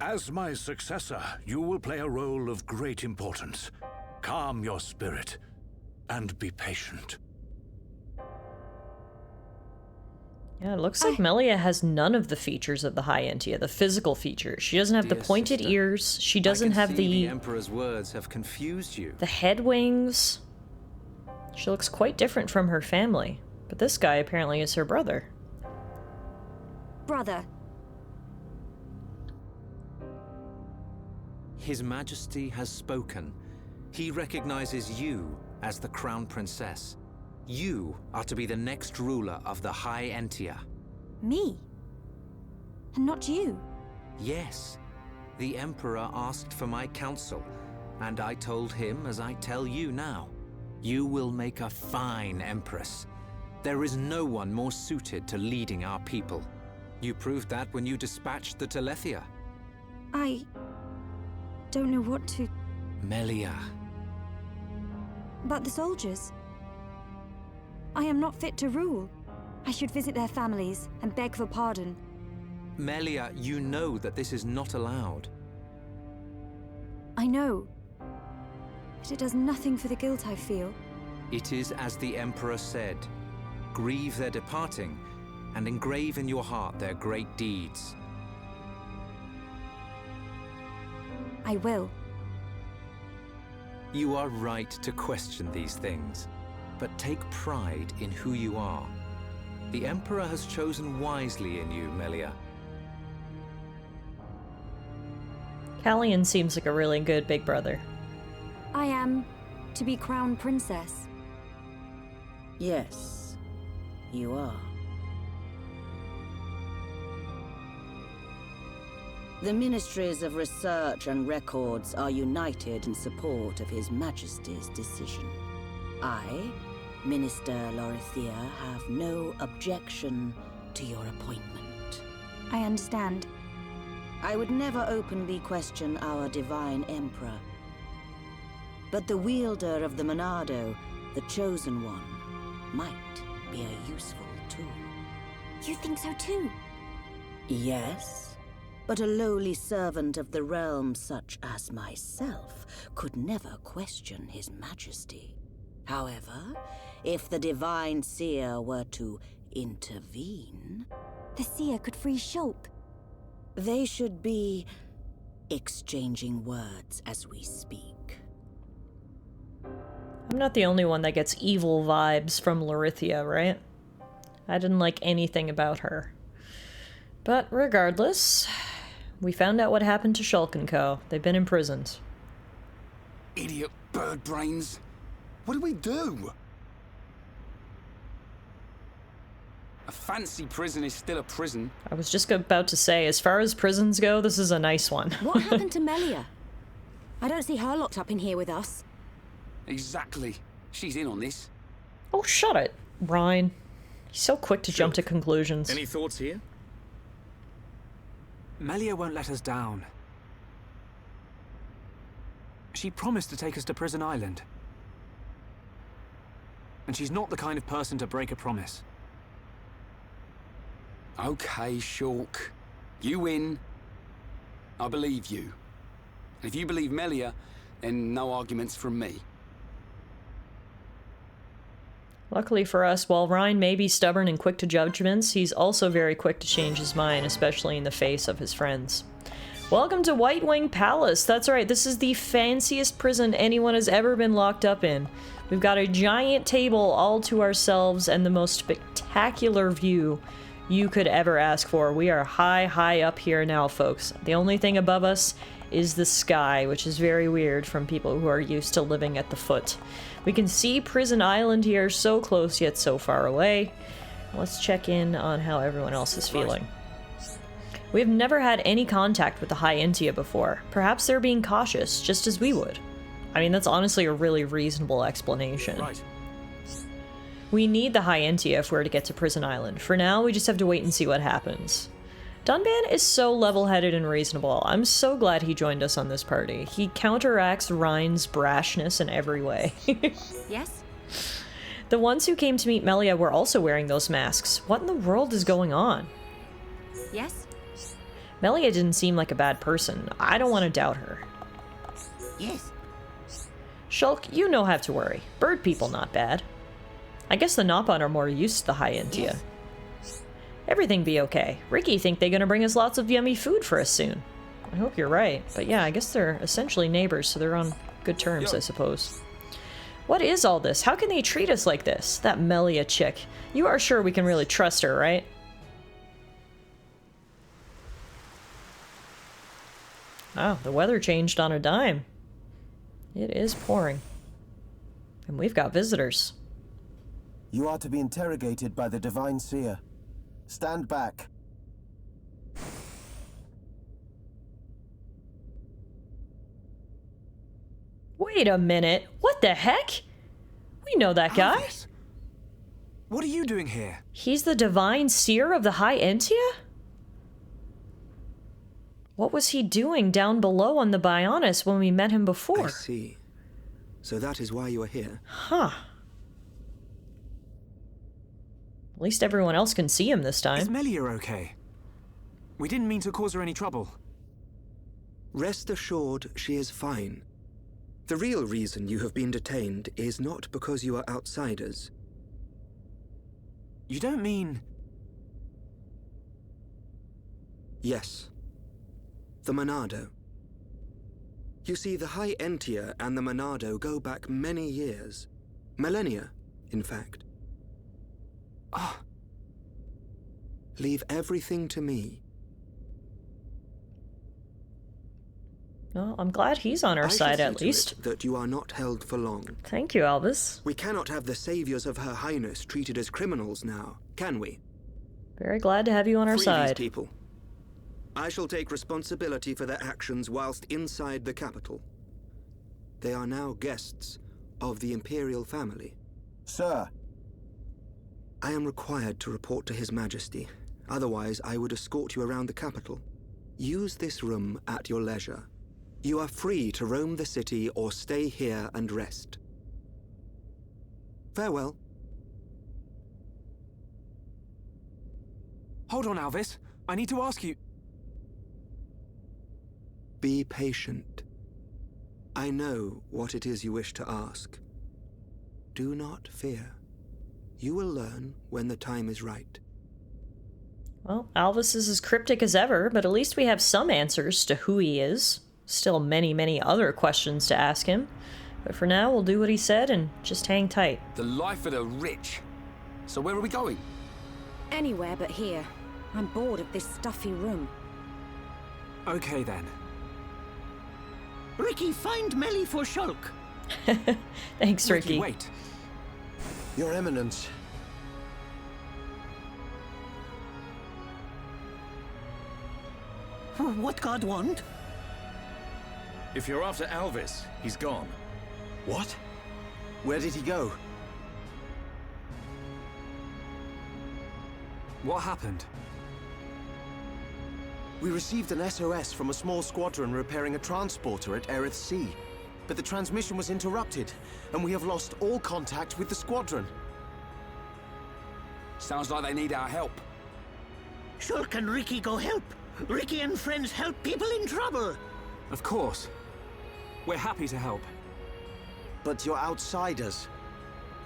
As my successor, you will play a role of great importance. Calm your spirit, and be patient. Yeah, it looks like Melia has none of the features of the High Entia, the physical features. She doesn't have the pointed ears. She doesn't have the Emperor's words have confused you. The head wings. She looks quite different from her family. But this guy apparently is her brother. Brother. His Majesty has spoken. He recognizes you as the Crown Princess. You are to be the next ruler of the High Entia. Me? And not you? Yes. The Emperor asked for my counsel, and I told him as I tell you now. You will make a fine Empress. There is no one more suited to leading our people. You proved that when you dispatched the Telethia. I don't know what to... Melia. But the soldiers... I am not fit to rule. I should visit their families and beg for pardon. Melia, you know that this is not allowed. I know. But it does nothing for the guilt I feel. It is as the Emperor said. Grieve their departing, and engrave in your heart their great deeds. I will. You are right to question these things. But take pride in who you are. The Emperor has chosen wisely in you, Melia. Callian seems like a really good big brother. I am to be Crown Princess. Yes, you are. The Ministries of Research and Records are united in support of His Majesty's decision. I, Minister Lorithia, have no objection to your appointment. I understand. I would never openly question our Divine Emperor. But the wielder of the Monado, the Chosen One, might be a useful tool. You think so too? Yes, but a lowly servant of the realm such as myself could never question His Majesty. However, if the Divine Seer were to intervene... The Seer could free Shulk. They should be exchanging words as we speak. I'm not the only one that gets evil vibes from Lorithia, right? I didn't like anything about her. But regardless, we found out what happened to Shulk and Co. They've been imprisoned. Idiot bird brains. What do we do? A fancy prison is still a prison. I was just about to say, as far as prisons go, this is a nice one. What happened to Melia? I don't see her locked up in here with us. Exactly. She's in on this. Oh, shut it, Ryan. He's so quick to jump to conclusions. Any thoughts here? Melia won't let us down. She promised to take us to Prison Island. And she's not the kind of person to break a promise. Okay, Shulk. You win. I believe you. And if you believe Melia, then no arguments from me. Luckily for us, while Ryan may be stubborn and quick to judgments, he's also very quick to change his mind, especially in the face of his friends. Welcome to White Wing Palace. That's right, this is the fanciest prison anyone has ever been locked up in. We've got a giant table all to ourselves and the most spectacular view you could ever ask for. We are high, high up here now, folks. The only thing above us is the sky, which is very weird from people who are used to living at the foot. We can see Prison Island here, so close yet so far away. Let's check in on how everyone else is feeling. We've never had any contact with the High Entia before. Perhaps they're being cautious, just as we would. I mean, that's honestly a really reasonable explanation. Right. We need the High Entia if we're to get to Prison Island. For now, we just have to wait and see what happens. Dunban is so level-headed and reasonable. I'm so glad he joined us on this party. He counteracts Rhine's brashness in every way. Yes? The ones who came to meet Melia were also wearing those masks. What in the world is going on? Yes? Melia didn't seem like a bad person. I don't want to doubt her. Yes. Shulk, you no have to worry. Bird people not bad. I guess the Nopon are more used to the High Entia. Yes. Everything be okay. Ricky think they gonna bring us lots of yummy food for us soon. I hope you're right. But yeah, I guess they're essentially neighbors, so they're on good terms, I suppose. What is all this? How can they treat us like this? That Melia chick. You are sure we can really trust her, right? Oh, the weather changed on a dime. It is pouring. And we've got visitors. You are to be interrogated by the Divine Seer. Stand back. Wait a minute. What the heck? We know that guy. Alvis. What are you doing here? He's the Divine Seer of the High Entia? What was he doing down below on the Bionis when we met him before? I see. So that is why you are here. Huh. At least everyone else can see him this time. Is Melia okay? We didn't mean to cause her any trouble. Rest assured, she is fine. The real reason you have been detained is not because you are outsiders. You don't mean... Yes. The Monado. You see, the High Entia and the Monado go back many years. Millennia, in fact. Ah. Leave everything to me. Well, I'm glad he's on our side at least. I shall see to it that you are not held for long. Thank you, Albus. We cannot have the saviors of Her Highness treated as criminals now, can we? Very glad to have you on our Free side. These people. I shall take responsibility for their actions whilst inside the capital. They are now guests of the Imperial family. Sir. I am required to report to His Majesty. Otherwise, I would escort you around the capital. Use this room at your leisure. You are free to roam the city or stay here and rest. Farewell. Hold on, Alvis. I need to ask you... Be patient. I know what it is you wish to ask. Do not fear. You will learn when the time is right. Well, Alvis is as cryptic as ever, but at least we have some answers to who he is. Still many, many other questions to ask him. But for now, we'll do what he said and just hang tight. The life of the rich. So where are we going? Anywhere but here. I'm bored of this stuffy room. Okay, then. Ricky, find Melia for Shulk. Thanks, Ricky. Wait. Your Eminence. What God want? If you're after Alvis, he's gone. What? Where did he go? What happened? We received an SOS from a small squadron repairing a transporter at Erith Sea. But the transmission was interrupted, and we have lost all contact with the squadron. Sounds like they need our help. Shulk and Ricky go help. Ricky and friends help people in trouble. Of course. We're happy to help. But you're outsiders.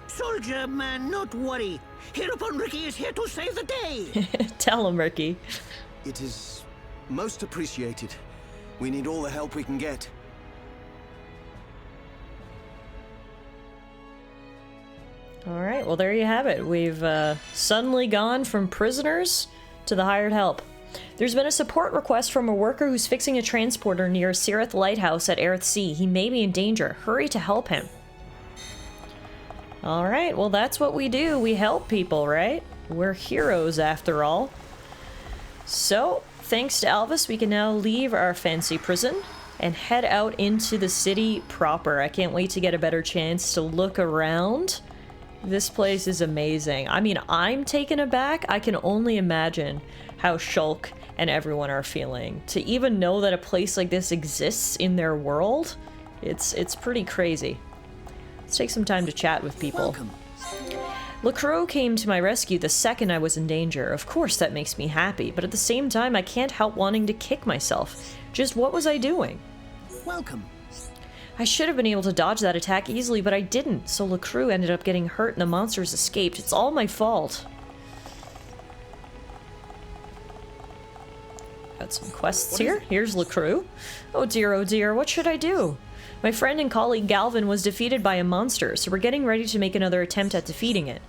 Soldier man, not worry. Hereupon Ricky is here to save the day. Tell him, Ricky. It is most appreciated. We need all the help we can get. Alright, well there you have it. We've suddenly gone from prisoners to the hired help. There's been a support request from a worker who's fixing a transporter near Sirith Lighthouse at Erith Sea. He may be in danger. Hurry to help him. Alright, well that's what we do. We help people, right? We're heroes after all. So, thanks to Alvis, we can now leave our fancy prison and head out into the city proper. I can't wait to get a better chance to look around This place is amazing. I mean, I'm taken aback. I can only imagine how Shulk and everyone are feeling. To even know that a place like this exists in their world, it's pretty crazy. Let's take some time to chat with people. Welcome. LaCroix came to my rescue the second I was in danger. Of course that makes me happy, but at the same time I can't help wanting to kick myself. Just what was I doing? Welcome. I should have been able to dodge that attack easily, but I didn't, so LaCroix ended up getting hurt and the monsters escaped. It's all my fault. Got some quests here. Here's LaCroix. Oh dear, what should I do? My friend and colleague Galvin was defeated by a monster, so we're getting ready to make another attempt at defeating it.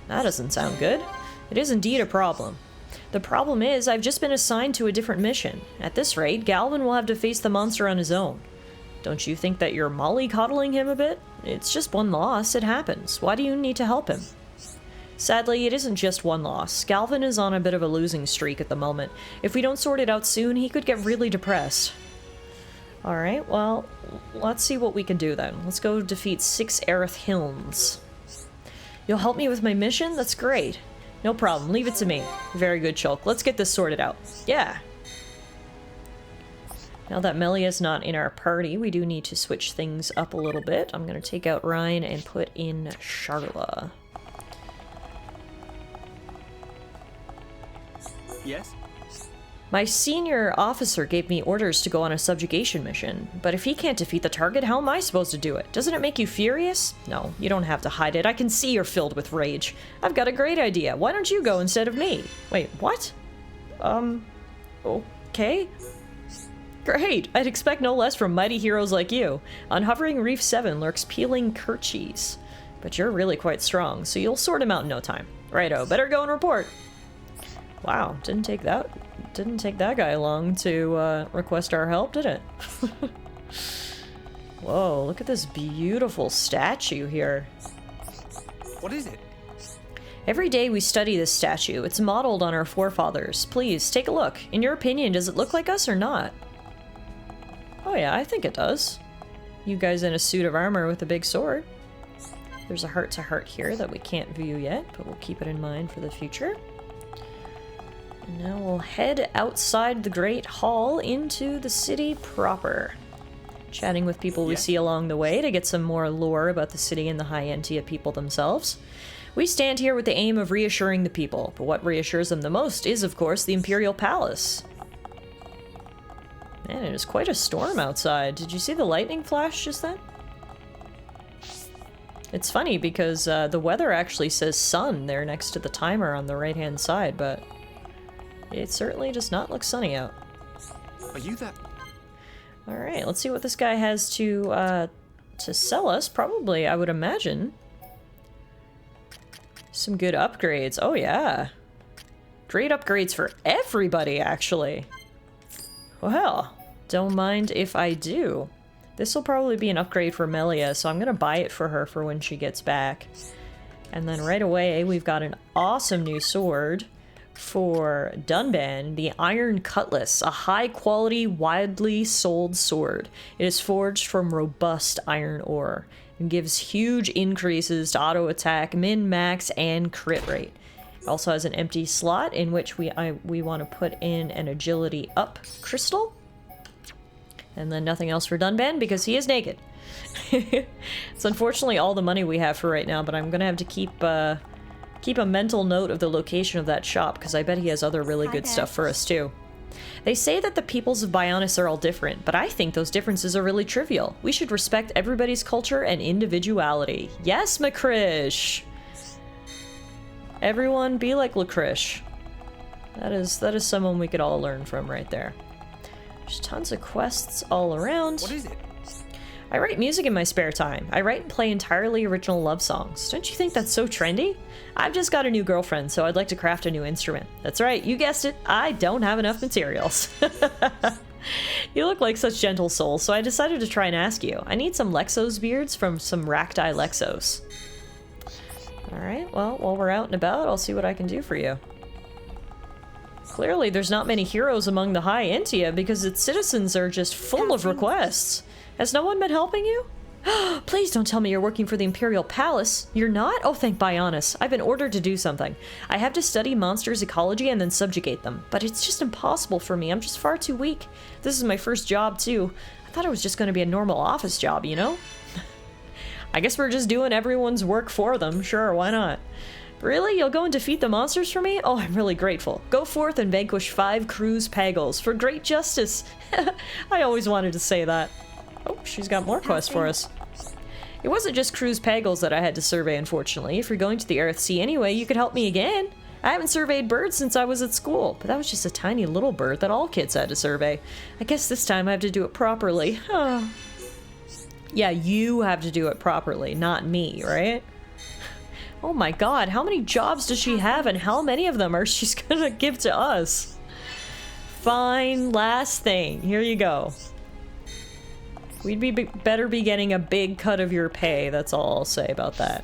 That doesn't sound good. It is indeed a problem. The problem is, I've just been assigned to a different mission. At this rate, Galvin will have to face the monster on his own. Don't you think that you're mollycoddling him a bit? It's just one loss, it happens. Why do you need to help him? Sadly, it isn't just one loss. Galvin is on a bit of a losing streak at the moment. If we don't sort it out soon, he could get really depressed. Alright, well, let's see what we can do then. Let's go defeat 6 Aerith Hilns. You'll help me with my mission? That's great. No problem, leave it to me. Very good, Shulk. Let's get this sorted out. Yeah! Now that Melia's not in our party, we do need to switch things up a little bit. I'm gonna take out Ryan and put in Charla. Yes? My senior officer gave me orders to go on a subjugation mission, but if he can't defeat the target, how am I supposed to do it? Doesn't it make you furious? No, you don't have to hide it. I can see you're filled with rage. I've got a great idea. Why don't you go instead of me? Wait, what? Okay. Great. I'd expect no less from mighty heroes like you. On Hovering Reef 7 lurks Peeling Kerchies. But you're really quite strong, so you'll sort him out in no time. Righto, better go and report. Wow, didn't take that guy long to request our help, did it? Whoa, look at this beautiful statue here. What is it? Every day we study this statue. It's modeled on our forefathers. Please, take a look. In your opinion, does it look like us or not? Oh yeah, I think it does. You guys in a suit of armor with a big sword. There's a heart-to-heart here that we can't view yet, but we'll keep it in mind for the future. And now we'll head outside the Great Hall into the city proper. Chatting with people we see along the way to get some more lore about the city and the High Entia people themselves. We stand here with the aim of reassuring the people, but what reassures them the most is, of course, the Imperial Palace. Man, it is quite a storm outside. Did you see the lightning flash just then? It's funny because the weather actually says sun there next to the timer on the right-hand side, but it certainly does not look sunny out. Are you that? Alright, let's see what this guy has to sell us. Probably, I would imagine, some good upgrades. Oh yeah. Great upgrades for everybody, actually. Well, don't mind if I do. This will probably be an upgrade for Melia, so I'm gonna buy it for her for when she gets back. And then right away, we've got an awesome new sword for Dunban, the Iron Cutlass, a high-quality, widely sold sword. It is forged from robust iron ore and gives huge increases to auto attack, min, max, and crit rate. It also has an empty slot in which we want to put in an agility up crystal. And then nothing else for Dunban because he is naked. It's unfortunately all the money we have for right now, but I'm gonna have to keep a mental note of the location of that shop because I bet he has other really good stuff for us too. They say that the peoples of Bionis are all different, but I think those differences are really trivial. We should respect everybody's culture and individuality. Yes, Makrish! Everyone be like Lakrish. That is someone we could all learn from right there. There's tons of quests all around. What is it? I write music in my spare time. I write and play entirely original love songs. Don't you think that's so trendy? I've just got a new girlfriend, so I'd like to craft a new instrument. That's right, you guessed it, I don't have enough materials. You look like such gentle souls, so I decided to try and ask you. I need some Lexos beards from some Rakdai Lexos. Alright, well, while we're out and about, I'll see what I can do for you. Clearly, there's not many heroes among the High Entia because its citizens are just full of requests. Has no one been helping you? Please don't tell me you're working for the Imperial Palace. You're not? Oh, thank Bionis. I've been ordered to do something. I have to study monsters' ecology and then subjugate them. But it's just impossible for me. I'm just far too weak. This is my first job, too. I thought it was just going to be a normal office job, you know? I guess we're just doing everyone's work for them. Sure, why not? Really? You'll go and defeat the monsters for me? Oh, I'm really grateful. Go forth and vanquish 5 Cruz Pagels for great justice. I always wanted to say that. Oh, she's got more quests for us. It wasn't just Cruz Pagels that I had to survey, unfortunately. If you're going to the Aerith Sea anyway, you could help me again. I haven't surveyed birds since I was at school, but that was just a tiny little bird that all kids had to survey. I guess this time I have to do it properly. Oh. Yeah, you have to do it properly, not me, right? Oh my god, how many jobs does she have and how many of them are she's gonna give to us? Fine, last thing. Here you go. We'd better be getting a big cut of your pay, that's all I'll say about that.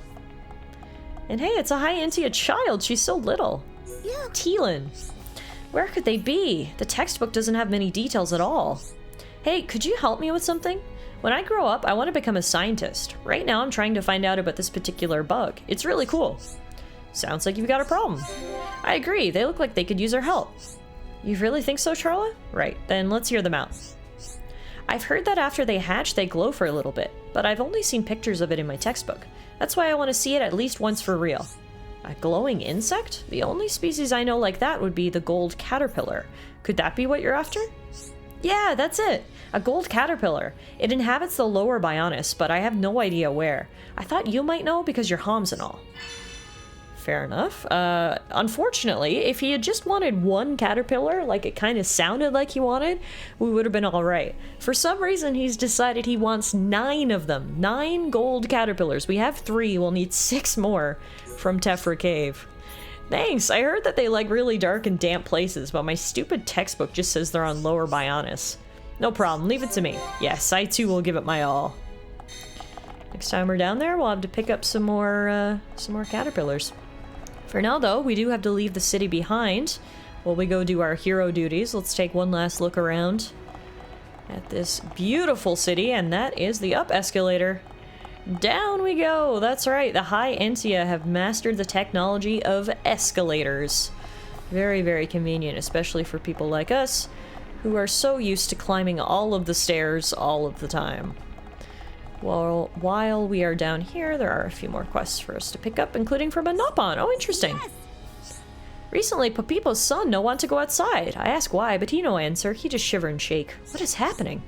And hey, it's a high Entia child, she's so little. Yeah. Teelan. Where could they be? The textbook doesn't have many details at all. Hey, could you help me with something? When I grow up, I want to become a scientist. Right now, I'm trying to find out about this particular bug. It's really cool. Sounds like you've got a problem. I agree, they look like they could use our help. You really think so, Charla? Right, then let's hear them out. I've heard that after they hatch, they glow for a little bit, but I've only seen pictures of it in my textbook. That's why I want to see it at least once for real. A glowing insect? The only species I know like that would be the gold caterpillar. Could that be what you're after? Yeah, that's it. A gold caterpillar. It inhabits the lower Bionis, but I have no idea where. I thought you might know because you're Homs and all. Fair enough. Unfortunately, if he had just wanted one caterpillar, like it kind of sounded like he wanted, we would have been alright. For some reason, he's decided he wants 9 of them. 9 gold caterpillars. We have 3, we'll need 6 more from Tephra Cave. Thanks, I heard that they like really dark and damp places, but my stupid textbook just says they're on lower Bionis. No problem, leave it to me. Yes, I too will give it my all. Next time we're down there, we'll have to pick up some more caterpillars. For now, though, we do have to leave the city behind while we go do our hero duties. Let's take one last look around at this beautiful city, and that is the up escalator. Down we go! That's right, the High Entia have mastered the technology of escalators. Very, very convenient, especially for people like us, who are so used to climbing all of the stairs all of the time. Well, while we are down here, there are a few more quests for us to pick up, including from a Nopon. Oh, interesting. Yes. Recently, Papipo's son no want to go outside. I ask why, but he no answer. He just shiver and shake. What is happening?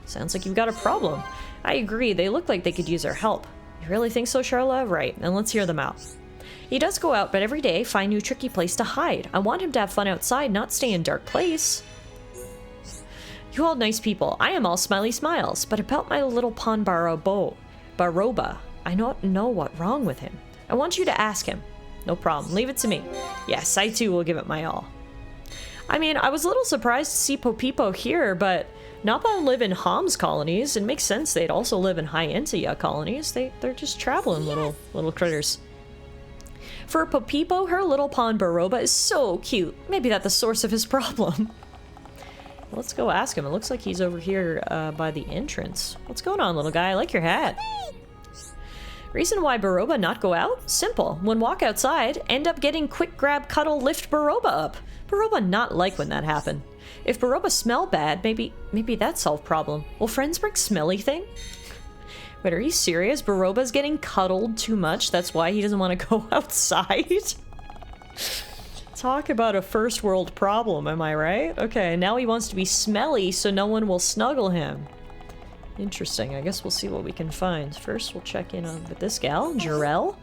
Sounds like you've got a problem. I agree, they look like they could use our help. You really think so, Charla? Right, then let's hear them out. He does go out, but every day find new tricky place to hide. I want him to have fun outside, not stay in dark place. You all nice people. I am all smiley smiles, but about my little pawn Baroba, I don't know what wrong with him. I want you to ask him. No problem, leave it to me. Yes, I too will give it my all. I mean, I was a little surprised to see Popipo here, but Napa live in Homs colonies. It makes sense they'd also live in High Entia colonies. They're just traveling little critters. For Popipo, her little pawn Baroba is so cute. Maybe that's the source of his problem. Let's go ask him. It looks like he's over here by the entrance. What's going on, little guy? I like your hat. Reason why Baroba not go out? Simple. When walk outside, end up getting quick grab cuddle lift Baroba up. Baroba not like when that happen. If Baroba smell bad, maybe that solve problem. Will friends bring smelly thing? Wait, are you serious? Baroba's getting cuddled too much? That's why he doesn't want to go outside? Talk about a first world problem, am I right? Okay, now he wants to be smelly so no one will snuggle him. Interesting, I guess we'll see what we can find. First, we'll check in on with this gal, Jarell.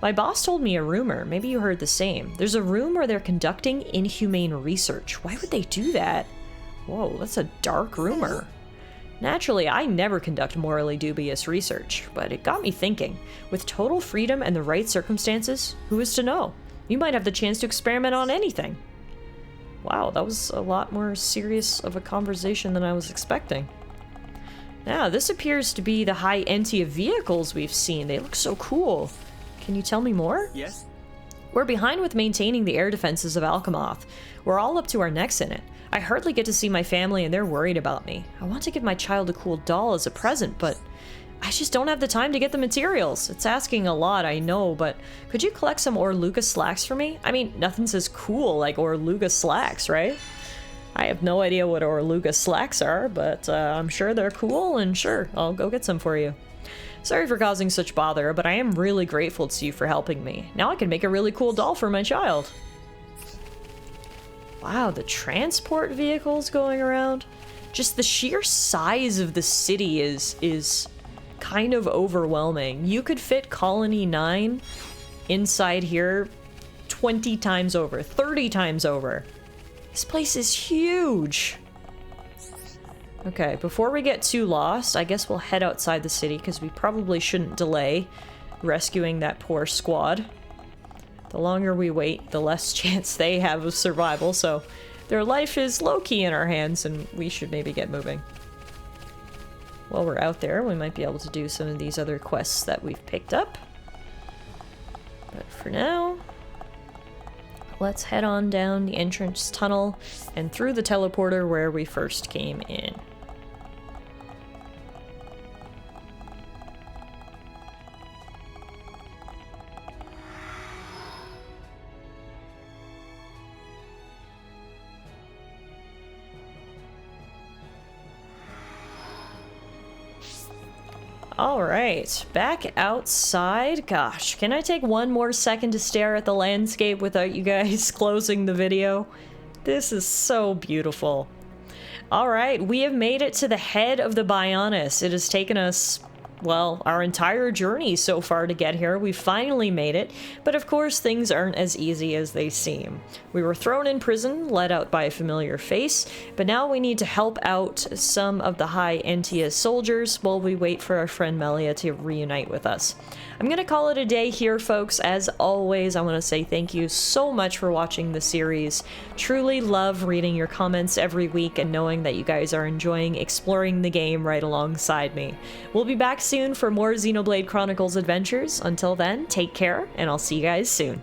My boss told me a rumor, maybe you heard the same. There's a room where they're conducting inhumane research. Why would they do that? Whoa, that's a dark rumor. Naturally, I never conduct morally dubious research, but it got me thinking. With total freedom and the right circumstances, who is to know? You might have the chance to experiment on anything. Wow, that was a lot more serious of a conversation than I was expecting. Now, this appears to be the High Entia vehicles we've seen. They look so cool. Can you tell me more? Yes. We're behind with maintaining the air defenses of Alchemoth. We're all up to our necks in it. I hardly get to see my family and they're worried about me. I want to give my child a cool doll as a present, but I just don't have the time to get the materials. It's asking a lot, I know, but could you collect some Orluga slacks for me? I mean, nothing says cool like Orluga slacks, right? I have no idea what Orluga slacks are, but I'm sure they're cool, and sure, I'll go get some for you. Sorry for causing such bother, but I am really grateful to you for helping me. Now I can make a really cool doll for my child. Wow, the transport vehicles going around. Just the sheer size of the city is kind of overwhelming. You could fit Colony 9 inside here 20 times over, 30 times over. This place is huge. Okay, before we get too lost, I guess we'll head outside the city because we probably shouldn't delay rescuing that poor squad. The longer we wait, the less chance they have of survival, so their life is low-key in our hands and we should maybe get moving. While we're out there, we might be able to do some of these other quests that we've picked up. But for now, let's head on down the entrance tunnel and through the teleporter where we first came in. Alright, back outside. Gosh, can I take one more second to stare at the landscape without you guys closing the video? This is so beautiful. Alright, we have made it to the head of the Bionis. It has taken us, well, our entire journey so far to get here. We finally made it, but of course things aren't as easy as they seem. We were thrown in prison, led out by a familiar face, but now we need to help out some of the High Entia soldiers while we wait for our friend Melia to reunite with us. I'm gonna call it a day here, folks. As always, I want to say thank you so much for watching the series. Truly love reading your comments every week and knowing that you guys are enjoying exploring the game right alongside me. We'll be back soon for more Xenoblade Chronicles adventures. Until then, take care, and I'll see you guys soon.